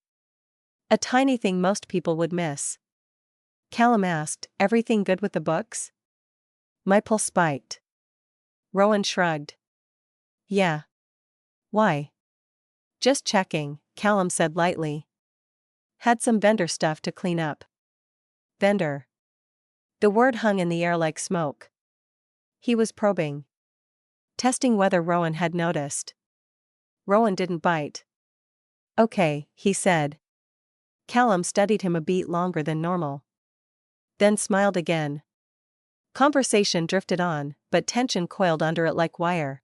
Speaker 1: A tiny thing most people would miss. Callum asked, "Everything good with the books?" My pulse spiked. Rowan shrugged. "Yeah. Why?" "Just checking," Callum said lightly. Had some vendor stuff to clean up. Vendor. The word hung in the air like smoke. He was probing. Testing whether Rowan had noticed. Rowan didn't bite. Okay, he said. Callum studied him a beat longer than normal. Then smiled again. Conversation drifted on, but tension coiled under it like wire.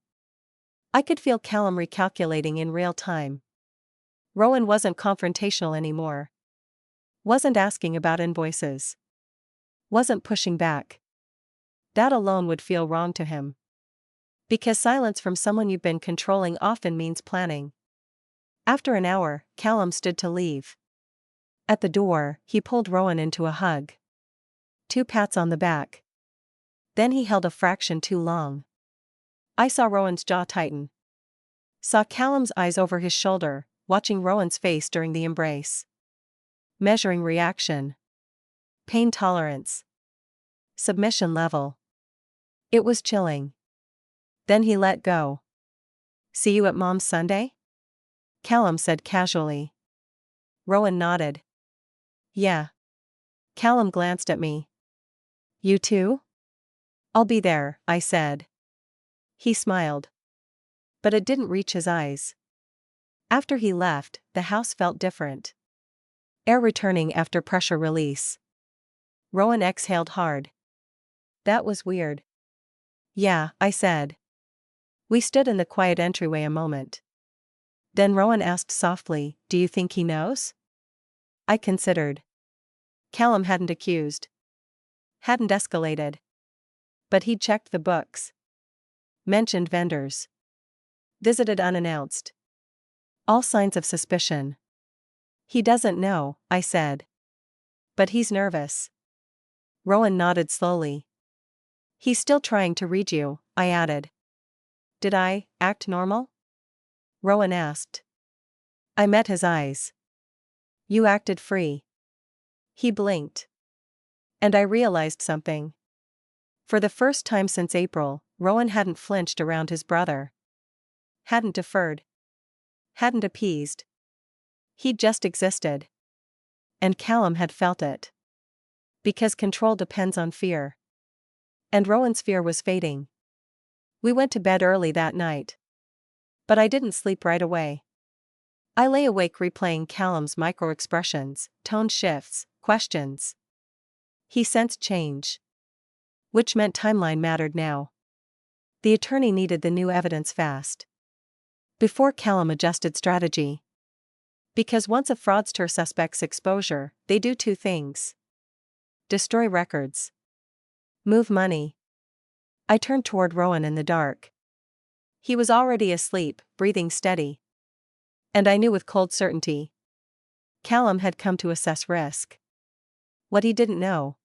Speaker 1: I could feel Callum recalculating in real time. Rowan wasn't confrontational anymore. Wasn't asking about invoices. Wasn't pushing back. That alone would feel wrong to him. Because silence from someone you've been controlling often means planning. After an hour, Callum stood to leave. At the door, he pulled Rowan into a hug. 2 pats on the back. Then he held a fraction too long. I saw Rowan's jaw tighten. Saw Callum's eyes over his shoulder, watching Rowan's face during the embrace. Measuring reaction. Pain tolerance. Submission level. It was chilling. Then he let go. See you at Mom's Sunday? Callum said casually. Rowan nodded. Yeah. Callum glanced at me. You too? I'll be there, I said. He smiled. But it didn't reach his eyes. After he left, the house felt different. Air returning after pressure release. Rowan exhaled hard. That was weird. Yeah, I said. We stood in the quiet entryway a moment. Then Rowan asked softly, do you think he knows? I considered. Callum hadn't accused. Hadn't escalated. But he'd checked the books. Mentioned vendors. Visited unannounced. All signs of suspicion. He doesn't know, I said. But he's nervous. Rowan nodded slowly. He's still trying to read you, I added. Did I act normal? Rowan asked. I met his eyes. You acted free. He blinked. And I realized something. For the first time since April, Rowan hadn't flinched around his brother. Hadn't deferred. Hadn't appeased. He'd just existed. And Callum had felt it. Because control depends on fear. And Rowan's fear was fading. We went to bed early that night. But I didn't sleep right away. I lay awake replaying Callum's micro-expressions, tone shifts, questions. He sensed change. Which meant timeline mattered now. The attorney needed the new evidence fast. Before Callum adjusted strategy. Because once a fraudster suspects exposure, they do 2 things. Destroy records. Move money. I turned toward Rowan in the dark. He was already asleep, breathing steady. And I knew with cold certainty. Callum had come to assess risk. What he didn't know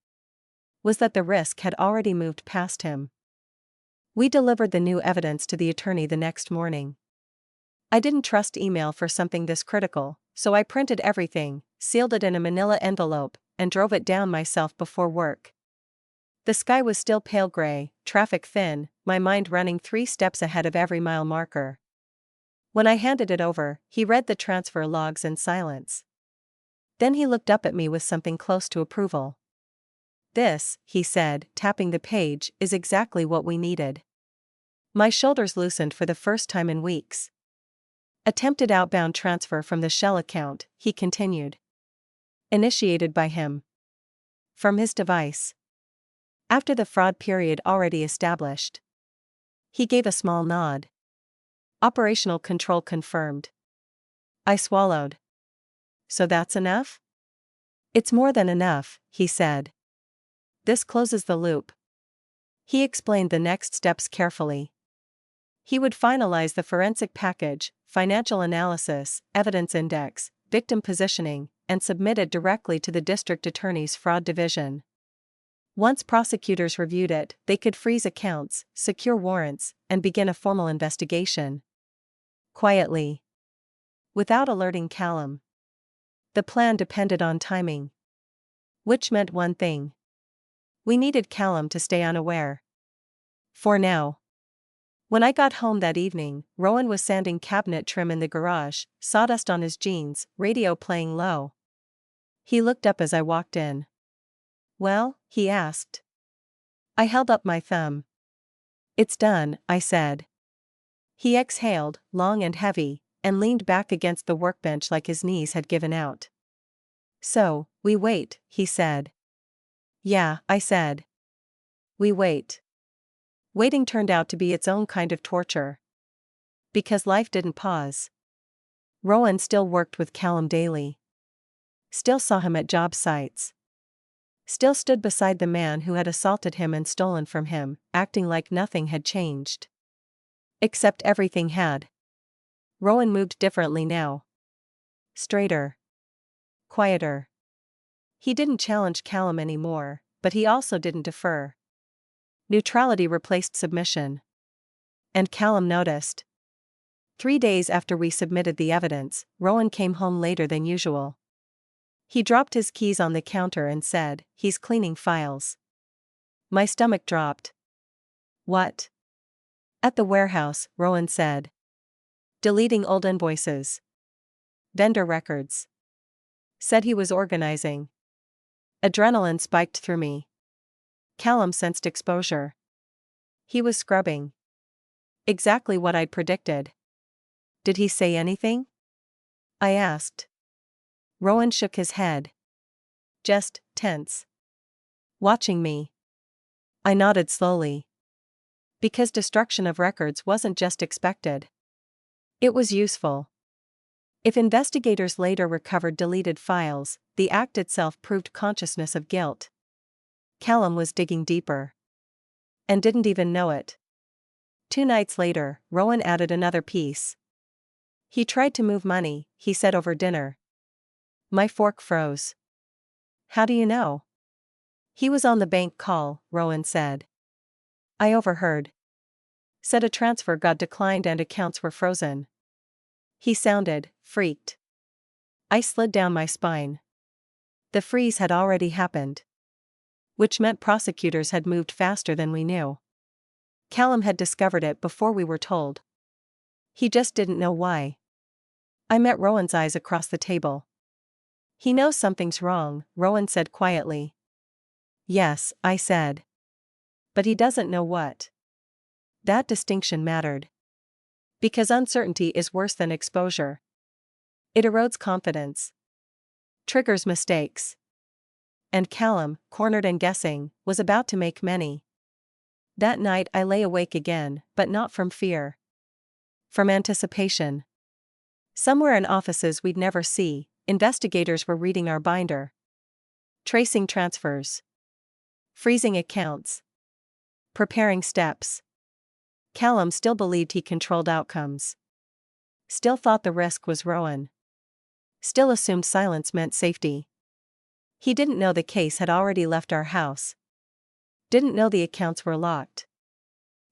Speaker 1: was that the risk had already moved past him. We delivered the new evidence to the attorney the next morning. I didn't trust email for something this critical, so I printed everything, sealed it in a manila envelope, and drove it down myself before work. The sky was still pale gray, traffic thin, my mind running 3 steps ahead of every mile marker. When I handed it over, he read the transfer logs in silence. Then he looked up at me with something close to approval. This, he said, tapping the page, is exactly what we needed. My shoulders loosened for the first time in weeks. Attempted outbound transfer from the Shell account, he continued. Initiated by him. From his device. After the fraud period already established. He gave a small nod. Operational control confirmed. I swallowed. So that's enough? It's more than enough, he said. This closes the loop. He explained the next steps carefully. He would finalize the forensic package, financial analysis, evidence index, victim positioning, and submit it directly to the district attorney's fraud division. Once prosecutors reviewed it, they could freeze accounts, secure warrants, and begin a formal investigation. Quietly. Without alerting Callum. The plan depended on timing. Which meant one thing. We needed Callum to stay unaware. For now. When I got home that evening, Rowan was sanding cabinet trim in the garage, sawdust on his jeans, radio playing low. He looked up as I walked in. "Well?" he asked. I held up my thumb. "It's done," I said. He exhaled, long and heavy, and leaned back against the workbench like his knees had given out. "So, we wait," he said. "Yeah," I said. "We wait." Waiting turned out to be its own kind of torture. Because life didn't pause. Rowan still worked with Callum daily. Still saw him at job sites. Still stood beside the man who had assaulted him and stolen from him, acting like nothing had changed. Except everything had. Rowan moved differently now. Straighter. Quieter. He didn't challenge Callum anymore, but he also didn't defer. Neutrality replaced submission. And Callum noticed. 3 days after we submitted the evidence, Rowan came home later than usual. He dropped his keys on the counter and said, "He's cleaning files." My stomach dropped. "What?" "At the warehouse," Rowan said. "Deleting old invoices. Vendor records." Said he was organizing. Adrenaline spiked through me. Callum sensed exposure. He was scrubbing. Exactly what I'd predicted. "Did he say anything?" I asked. Rowan shook his head. "Just tense. Watching me." I nodded slowly. Because destruction of records wasn't just expected. It was useful. If investigators later recovered deleted files, the act itself proved consciousness of guilt. Callum was digging deeper. And didn't even know it. 2 nights later, Rowan added another piece. "He tried to move money," he said over dinner. My fork froze. "How do you know?" "He was on the bank call," Rowan said. "I overheard. Said a transfer got declined and accounts were frozen." He sounded freaked. I slid down my spine. The freeze had already happened. Which meant prosecutors had moved faster than we knew. Callum had discovered it before we were told. He just didn't know why. I met Rowan's eyes across the table. "He knows something's wrong," Rowan said quietly. "Yes," I said. "But he doesn't know what." That distinction mattered. Because uncertainty is worse than exposure. It erodes confidence. Triggers mistakes. And Callum, cornered and guessing, was about to make many. That night I lay awake again, but not from fear. From anticipation. Somewhere in offices we'd never see, investigators were reading our binder. Tracing transfers. Freezing accounts. Preparing steps. Callum still believed he controlled outcomes. Still thought the risk was Rowan. Still assumed silence meant safety. He didn't know the case had already left our house. Didn't know the accounts were locked.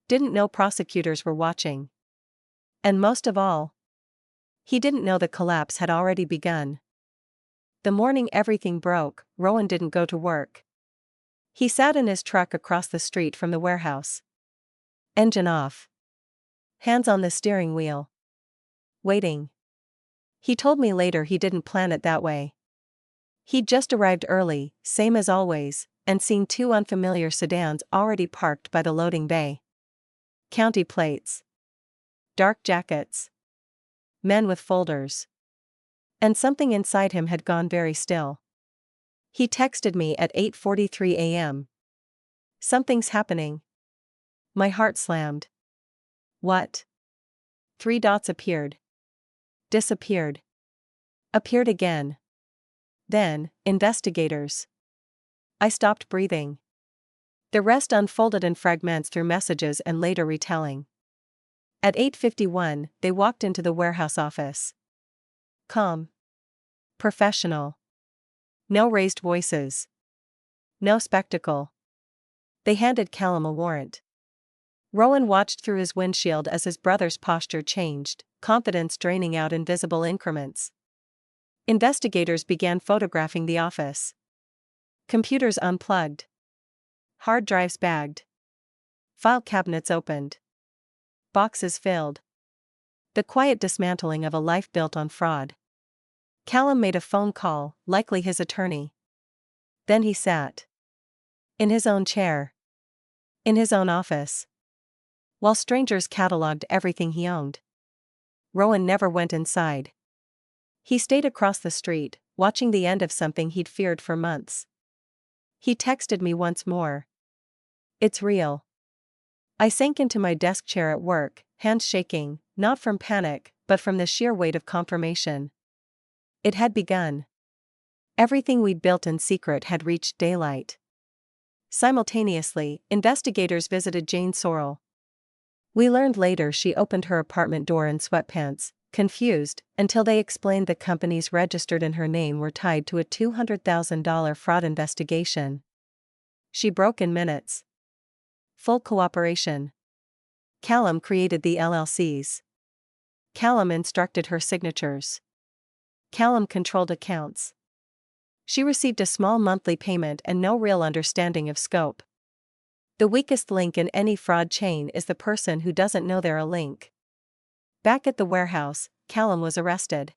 Speaker 1: Didn't know prosecutors were watching. And most of all, he didn't know the collapse had already begun. The morning everything broke, Rowan didn't go to work. He sat in his truck across the street from the warehouse. Engine off. Hands on the steering wheel. Waiting. He told me later he didn't plan it that way. He'd just arrived early, same as always, and seen 2 unfamiliar sedans already parked by the loading bay. County plates. Dark jackets. Men with folders. And something inside him had gone very still. He texted me at 8:43 a.m. "Something's happening." My heart slammed. What? 3 dots appeared. Disappeared. Appeared again. Then, investigators. I stopped breathing. The rest unfolded in fragments through messages and later retelling. At 8:51, they walked into the warehouse office. Calm. Professional. No raised voices. No spectacle. They handed Callum a warrant. Rowan watched through his windshield as his brother's posture changed, confidence draining out in visible increments. Investigators began photographing the office. Computers unplugged. Hard drives bagged. File cabinets opened. Boxes filled. The quiet dismantling of a life built on fraud. Callum made a phone call, likely his attorney. Then he sat in his own chair, in his own office, while strangers catalogued everything he owned. Rowan never went inside. He stayed across the street, watching the end of something he'd feared for months. He texted me once more. "It's real." I sank into my desk chair at work, hands shaking, not from panic, but from the sheer weight of confirmation. It had begun. Everything we'd built in secret had reached daylight. Simultaneously, investigators visited Jane Sorrell. We learned later she opened her apartment door in sweatpants, confused, until they explained the companies registered in her name were tied to a $200,000 fraud investigation. She broke in minutes. Full cooperation. Callum created the LLCs. Callum instructed her signatures. Callum controlled accounts. She received a small monthly payment and no real understanding of scope. The weakest link in any fraud chain is the person who doesn't know they're a link. Back at the warehouse, Callum was arrested.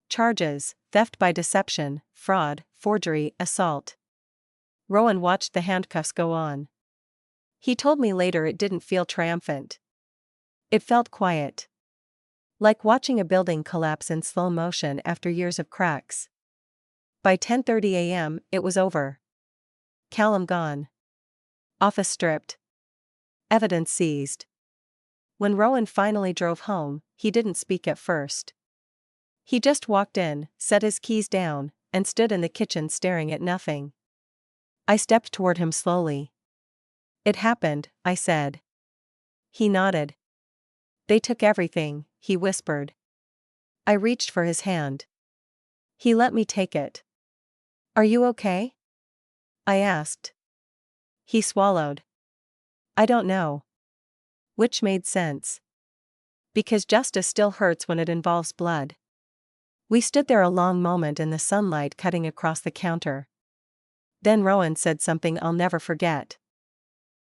Speaker 1: Charges: theft by deception, fraud, forgery, assault. Rowan watched the handcuffs go on. He told me later it didn't feel triumphant. It felt quiet. Like watching a building collapse in slow motion after years of cracks. By 10:30 a.m., it was over. Callum gone. Office stripped. Evidence seized. When Rowan finally drove home, he didn't speak at first. He just walked in, set his keys down, and stood in the kitchen staring at nothing. I stepped toward him slowly. "It happened," I said. He nodded. "They took everything," he whispered. I reached for his hand. He let me take it. "Are you okay?" I asked. He swallowed. "I don't know." Which made sense. Because justice still hurts when it involves blood. We stood there a long moment in the sunlight cutting across the counter. Then Rowan said something I'll never forget.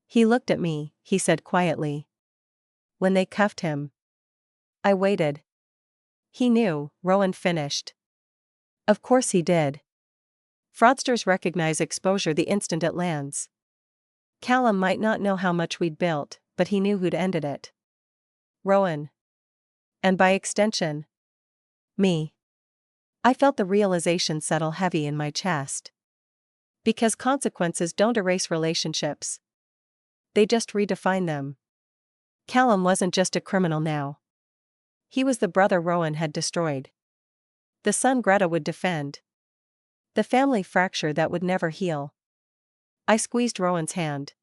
Speaker 1: "He looked at me," he said quietly. "When they cuffed him." I waited. "He knew," Rowan finished. "Of course he did. Fraudsters recognize exposure the instant it lands. Callum might not know how much we'd built, but he knew who'd ended it. Rowan. And by extension, me." I felt the realization settle heavy in my chest. Because consequences don't erase relationships. They just redefine them. Callum wasn't just a criminal now. He was the brother Rowan had destroyed. The son Greta would defend. The family fracture that would never heal. I squeezed Rowan's hand.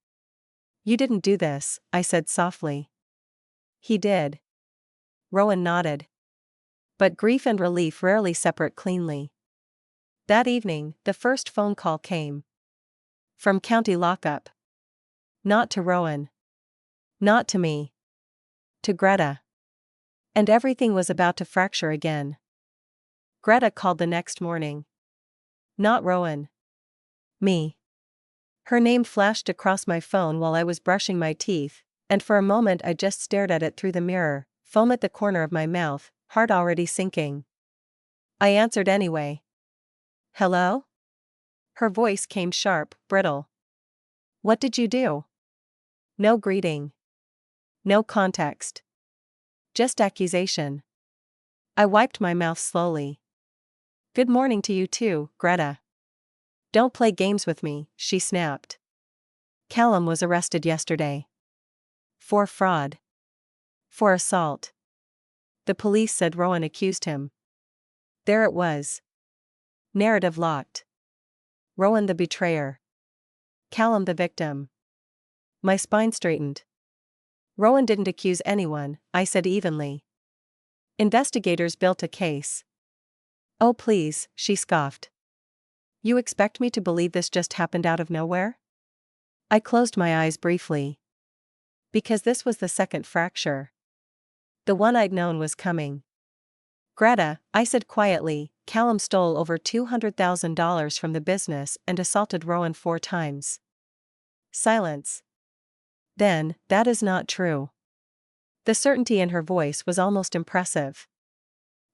Speaker 1: "You didn't do this," I said softly. "He did." Rowan nodded. But grief and relief rarely separate cleanly. That evening, the first phone call came. From county lockup. Not to Rowan. Not to me. To Greta. And everything was about to fracture again. Greta called the next morning. Not Rowan. Me. Her name flashed across my phone while I was brushing my teeth, and for a moment I just stared at it through the mirror, foam at the corner of my mouth, heart already sinking. I answered anyway. "Hello?" Her voice came sharp, brittle. "What did you do?" No greeting. No context. Just accusation. I wiped my mouth slowly. "Good morning to you too, Greta." "Don't play games with me," she snapped. "Callum was arrested yesterday. For fraud. For assault. The police said Rowan accused him." There it was. Narrative locked. Rowan the betrayer. Callum the victim. My spine straightened. "Rowan didn't accuse anyone," I said evenly. "Investigators built a case." "Oh please," she scoffed. "You expect me to believe this just happened out of nowhere?" I closed my eyes briefly. Because this was the second fracture. The one I'd known was coming. "Greta," I said quietly, "Callum stole over $200,000 from the business and assaulted Rowan 4 times. Silence. Then, "That is not true." The certainty in her voice was almost impressive.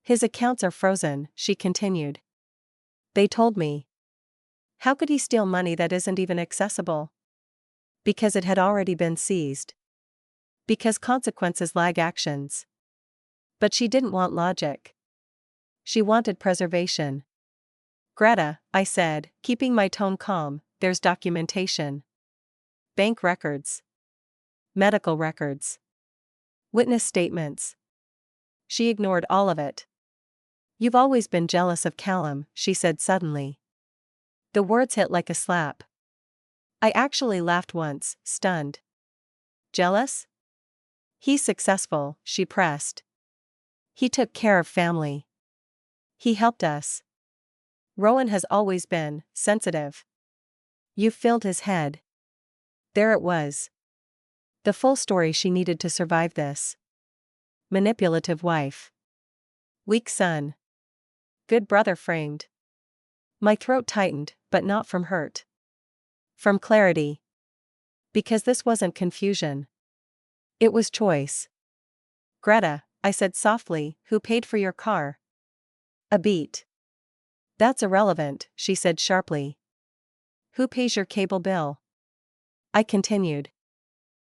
Speaker 1: His accounts are frozen, she continued. They told me. How could he steal money that isn't even accessible? Because it had already been seized. Because consequences lag actions. But she didn't want logic. She wanted preservation. Greta, I said, keeping my tone calm, there's documentation. Bank records. Medical records. Witness statements. She ignored all of it. You've always been jealous of Callum, she said suddenly. The words hit like a slap. I actually laughed once, stunned. Jealous? He's successful, she pressed. He took care of family. He helped us. Rowan has always been sensitive. You filled his head. There it was. The full story she needed to survive this. Manipulative wife. Weak son. Good brother framed. My throat tightened, but not from hurt. From clarity. Because this wasn't confusion. It was choice. Greta, I said softly, who paid for your car? A beat. That's irrelevant, she said sharply. Who pays your cable bill? I continued.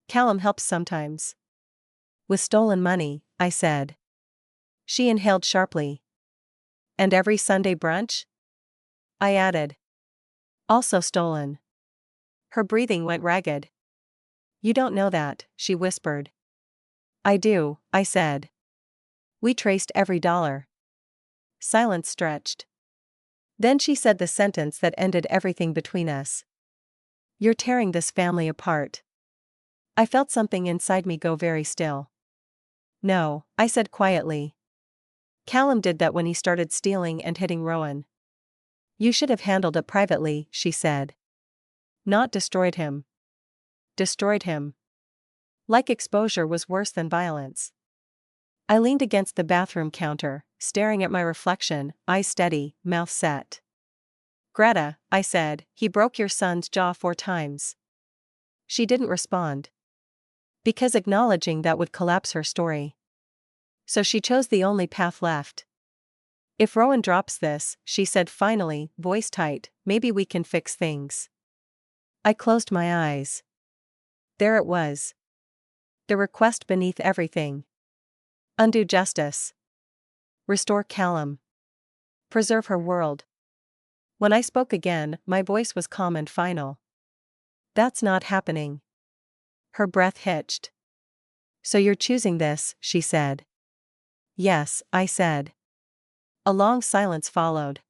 Speaker 1: Callum helps sometimes. With stolen money, I said. She inhaled sharply. And every Sunday brunch? I added. Also stolen. Her breathing went ragged. You don't know that, she whispered. I do, I said. We traced every dollar. Silence stretched. Then she said the sentence that ended everything between us. You're tearing this family apart. I felt something inside me go very still. No, I said quietly. Callum did that when he started stealing and hitting Rowan. You should have handled it privately, she said. Not destroyed him. Destroyed him. Like exposure was worse than violence. I leaned against the bathroom counter, staring at my reflection, eyes steady, mouth set. Greta, I said, he broke your son's jaw 4 times. She didn't respond. Because acknowledging that would collapse her story. So she chose the only path left. If Rowan drops this, she said finally, voice tight, maybe we can fix things. I closed my eyes. There it was. The request beneath everything. Undo justice. Restore Callum. Preserve her world. When I spoke again, my voice was calm and final. That's not happening. Her breath hitched. So you're choosing this, she said. Yes, I said. A long silence followed.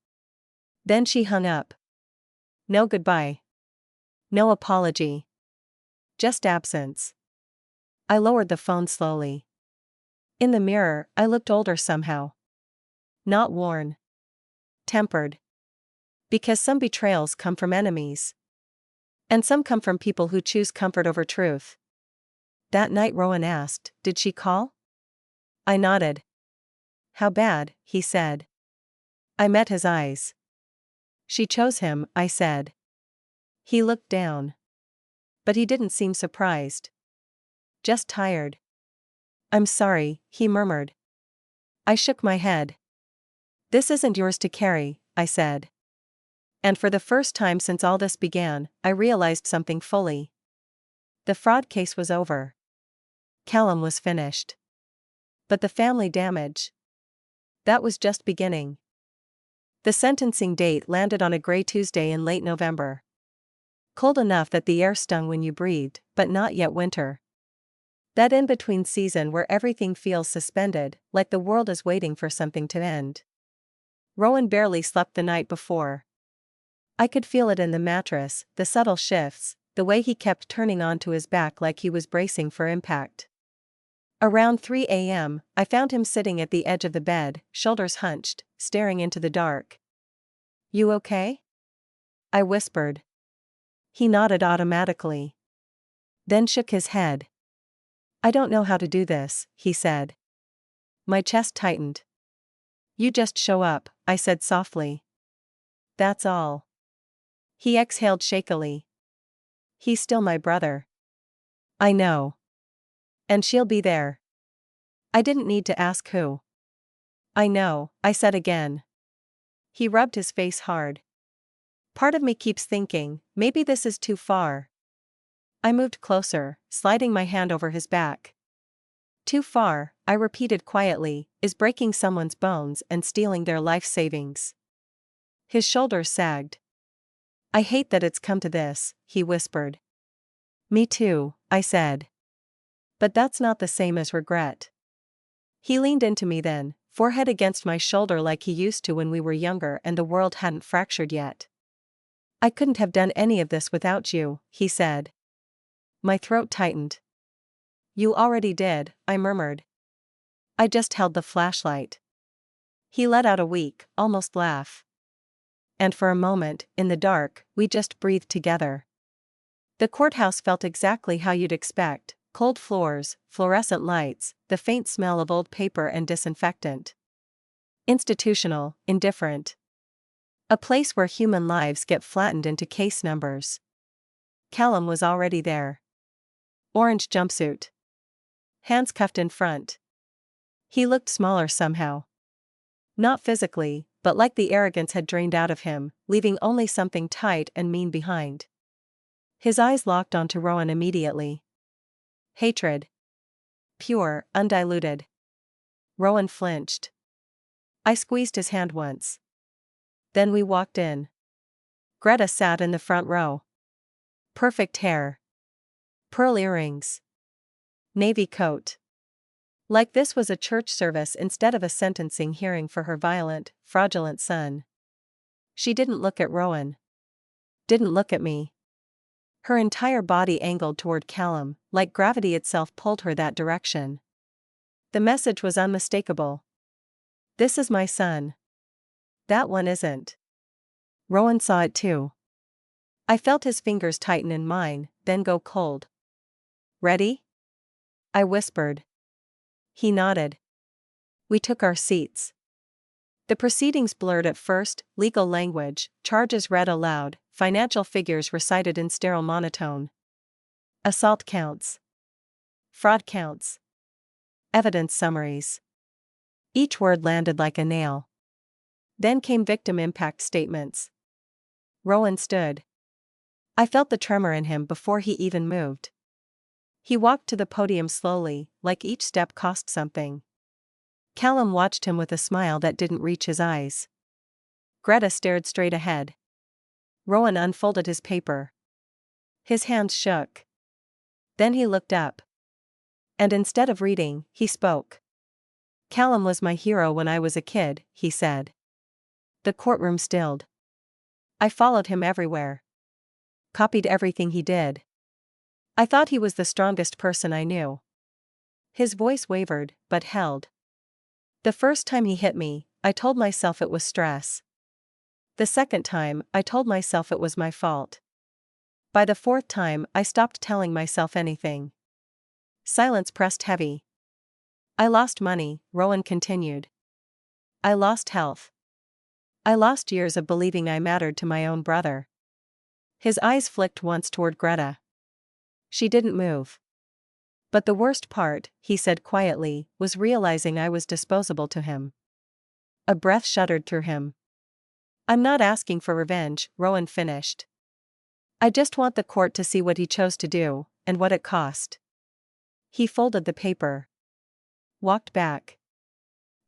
Speaker 1: Then she hung up. No goodbye. No apology. Just absence. I lowered the phone slowly. In the mirror, I looked older somehow. Not worn. Tempered. Because some betrayals come from enemies. And some come from people who choose comfort over truth. That night Rowan asked, did she call? I nodded. How bad, he said. I met his eyes. She chose him, I said. He looked down. But he didn't seem surprised. Just tired. I'm sorry, he murmured. I shook my head. This isn't yours to carry, I said. And for the first time since all this began, I realized something fully. The fraud case was over. Callum was finished. But the family damage. That was just beginning. The sentencing date landed on a gray Tuesday in late November. Cold enough that the air stung when you breathed, but not yet winter. That in-between season where everything feels suspended, like the world is waiting for something to end. Rowan barely slept the night before. I could feel it in the mattress, the subtle shifts, the way he kept turning onto his back like he was bracing for impact. Around 3 a.m., I found him sitting at the edge of the bed, shoulders hunched, staring into the dark. You okay? I whispered. He nodded automatically. Then shook his head. I don't know how to do this, he said. My chest tightened. You just show up, I said softly. That's all. He exhaled shakily. He's still my brother. I know. And she'll be there. I didn't need to ask who. I know, I said again. He rubbed his face hard. Part of me keeps thinking, maybe this is too far. I moved closer, sliding my hand over his back. Too far, I repeated quietly, is breaking someone's bones and stealing their life savings. His shoulders sagged. I hate that it's come to this, he whispered. Me too, I said. But that's not the same as regret. He leaned into me then, forehead against my shoulder like he used to when we were younger and the world hadn't fractured yet. I couldn't have done any of this without you, he said. My throat tightened. You already did, I murmured. I just held the flashlight. He let out a weak, almost laugh. And for a moment, in the dark, we just breathed together. The courthouse felt exactly how you'd expect: cold floors, fluorescent lights, the faint smell of old paper and disinfectant. Institutional, indifferent. A place where human lives get flattened into case numbers. Callum was already there. Orange jumpsuit. Hands cuffed in front. He looked smaller somehow. Not physically, but like the arrogance had drained out of him, leaving only something tight and mean behind. His eyes locked onto Rowan immediately. Hatred. Pure, undiluted. Rowan flinched. I squeezed his hand once. Then we walked in. Greta sat in the front row. Perfect hair. Pearl earrings. Navy coat. Like this was a church service instead of a sentencing hearing for her violent, fraudulent son. She didn't look at Rowan. Didn't look at me. Her entire body angled toward Callum, like gravity itself pulled her that direction. The message was unmistakable. This is my son. That one isn't. Rowan saw it too. I felt his fingers tighten in mine, then go cold. Ready? I whispered. He nodded. We took our seats. The proceedings blurred at first, legal language, charges read aloud, financial figures recited in sterile monotone. Assault counts. Fraud counts. Evidence summaries. Each word landed like a nail. Then came victim impact statements. Rowan stood. I felt the tremor in him before he even moved. He walked to the podium slowly, like each step cost something. Callum watched him with a smile that didn't reach his eyes. Greta stared straight ahead. Rowan unfolded his paper. His hands shook. Then he looked up. And instead of reading, he spoke. Callum was my hero when I was a kid, he said. The courtroom stilled. I followed him everywhere. Copied everything he did. I thought he was the strongest person I knew. His voice wavered, but held. The first time he hit me, I told myself it was stress. The second time, I told myself it was my fault. By the fourth time, I stopped telling myself anything. Silence pressed heavy. I lost money, Rowan continued. I lost health. I lost years of believing I mattered to my own brother. His eyes flicked once toward Greta. She didn't move. But the worst part, he said quietly, was realizing I was disposable to him. A breath shuddered through him. I'm not asking for revenge, Rowan finished. I just want the court to see what he chose to do, and what it cost. He folded the paper. Walked back.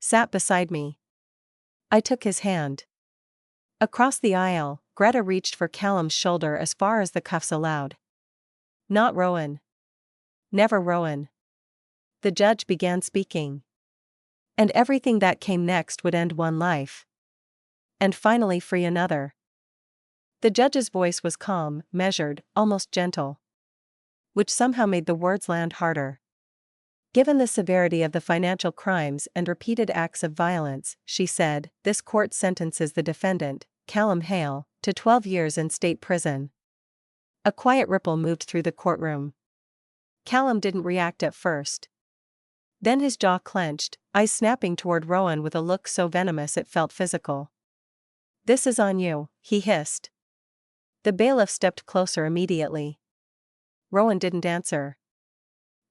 Speaker 1: Sat beside me. I took his hand. Across the aisle, Greta reached for Callum's shoulder as far as the cuffs allowed. Not Rowan. Never Rowan. The judge began speaking. And everything that came next would end one life. And finally free another. The judge's voice was calm, measured, almost gentle. Which somehow made the words land harder. Given the severity of the financial crimes and repeated acts of violence, she said, this court sentences the defendant, Callum Hale, to 12 years in state prison. A quiet ripple moved through the courtroom. Callum didn't react at first. Then his jaw clenched, eyes snapping toward Rowan with a look so venomous it felt physical. This is on you, he hissed. The bailiff stepped closer immediately. Rowan didn't answer.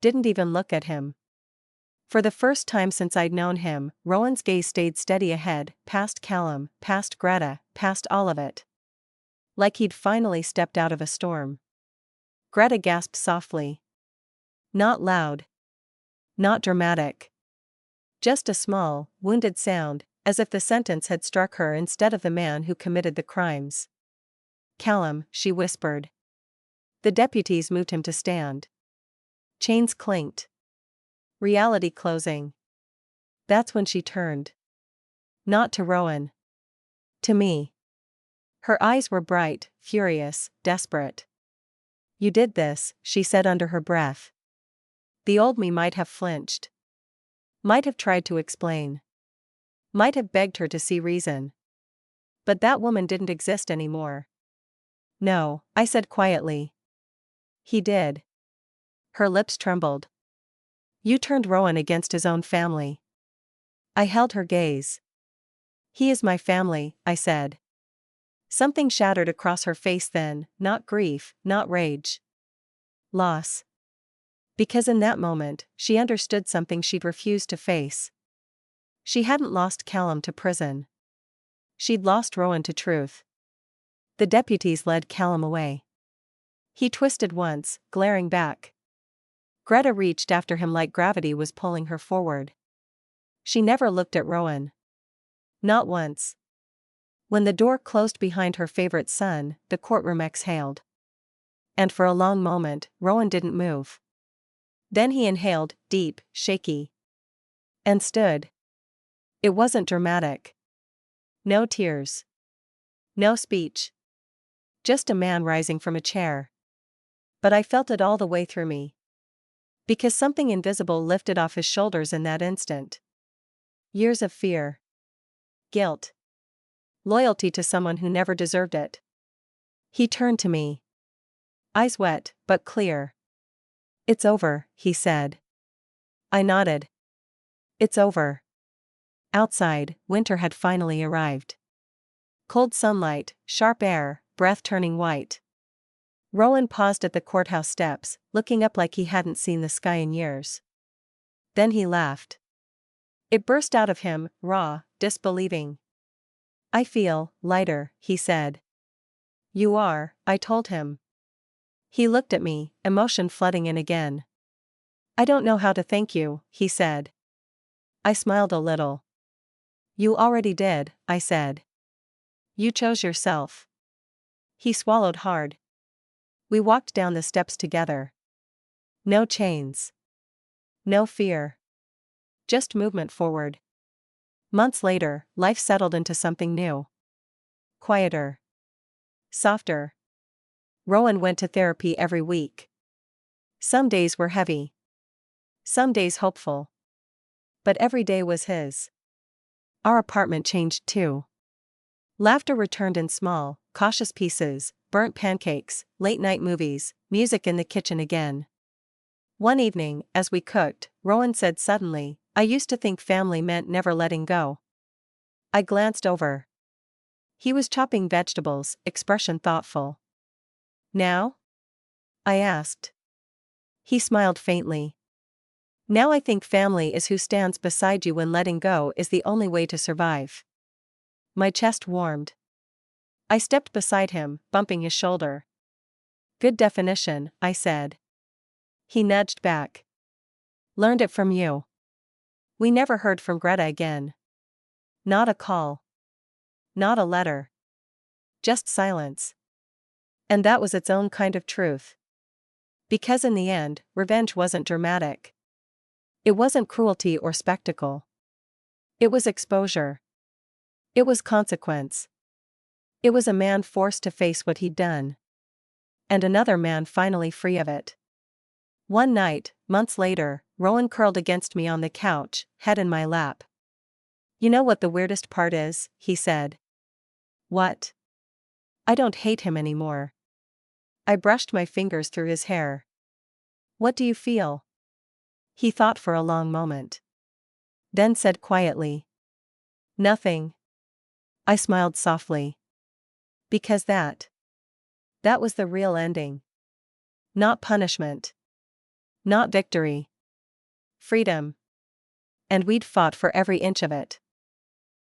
Speaker 1: Didn't even look at him. For the first time since I'd known him, Rowan's gaze stayed steady ahead, past Callum, past Greta, past all of it. Like he'd finally stepped out of a storm. Greta gasped softly. Not loud. Not dramatic. Just a small, wounded sound, as if the sentence had struck her instead of the man who committed the crimes. Callum, she whispered. The deputies moved him to stand. Chains clinked. Reality closing. That's when she turned. Not to Rowan. To me. Her eyes were bright, furious, desperate. You did this, she said under her breath. The old me might have flinched. Might have tried to explain. Might have begged her to see reason. But that woman didn't exist anymore. No, I said quietly. He did. Her lips trembled. You turned Rowan against his own family. I held her gaze. He is my family, I said. Something shattered across her face then, not grief, not rage. Loss. Because in that moment, she understood something she'd refused to face. She hadn't lost Callum to prison. She'd lost Rowan to truth. The deputies led Callum away. He twisted once, glaring back. Greta reached after him like gravity was pulling her forward. She never looked at Rowan. Not once. When the door closed behind her favorite son, the courtroom exhaled. And for a long moment, Rowan didn't move. Then he inhaled, deep, shaky. And stood. It wasn't dramatic. No tears. No speech. Just a man rising from a chair. But I felt it all the way through me. Because something invisible lifted off his shoulders in that instant. Years of fear. Guilt. Loyalty to someone who never deserved it. He turned to me. Eyes wet, but clear. It's over, he said. I nodded. It's over. Outside, winter had finally arrived. Cold sunlight, sharp air, breath turning white. Rowan paused at the courthouse steps, looking up like he hadn't seen the sky in years. Then he laughed. It burst out of him, raw, disbelieving. I feel lighter, he said. You are, I told him. He looked at me, emotion flooding in again. I don't know how to thank you, he said. I smiled a little. You already did, I said. You chose yourself. He swallowed hard. We walked down the steps together. No chains. No fear. Just movement forward. Months later, life settled into something new. Quieter. Softer. Rowan went to therapy every week. Some days were heavy. Some days hopeful. But every day was his. Our apartment changed too. Laughter returned in small, cautious pieces, burnt pancakes, late-night movies, music in the kitchen again. One evening, as we cooked, Rowan said suddenly, I used to think family meant never letting go. I glanced over. He was chopping vegetables, expression thoughtful. Now? I asked. He smiled faintly. Now I think family is who stands beside you when letting go is the only way to survive. My chest warmed. I stepped beside him, bumping his shoulder. Good definition, I said. He nudged back. Learned it from you. We never heard from Greta again. Not a call. Not a letter. Just silence. And that was its own kind of truth. Because in the end, revenge wasn't dramatic. It wasn't cruelty or spectacle. It was exposure. It was consequence. It was a man forced to face what he'd done. And another man finally free of it. One night, months later, Rowan curled against me on the couch, head in my lap. You know what the weirdest part is, he said. What? I don't hate him anymore. I brushed my fingers through his hair. What do you feel? He thought for a long moment. Then said quietly. Nothing. I smiled softly. Because that was the real ending. Not punishment. Not victory. Freedom. and we'd fought for every inch of it.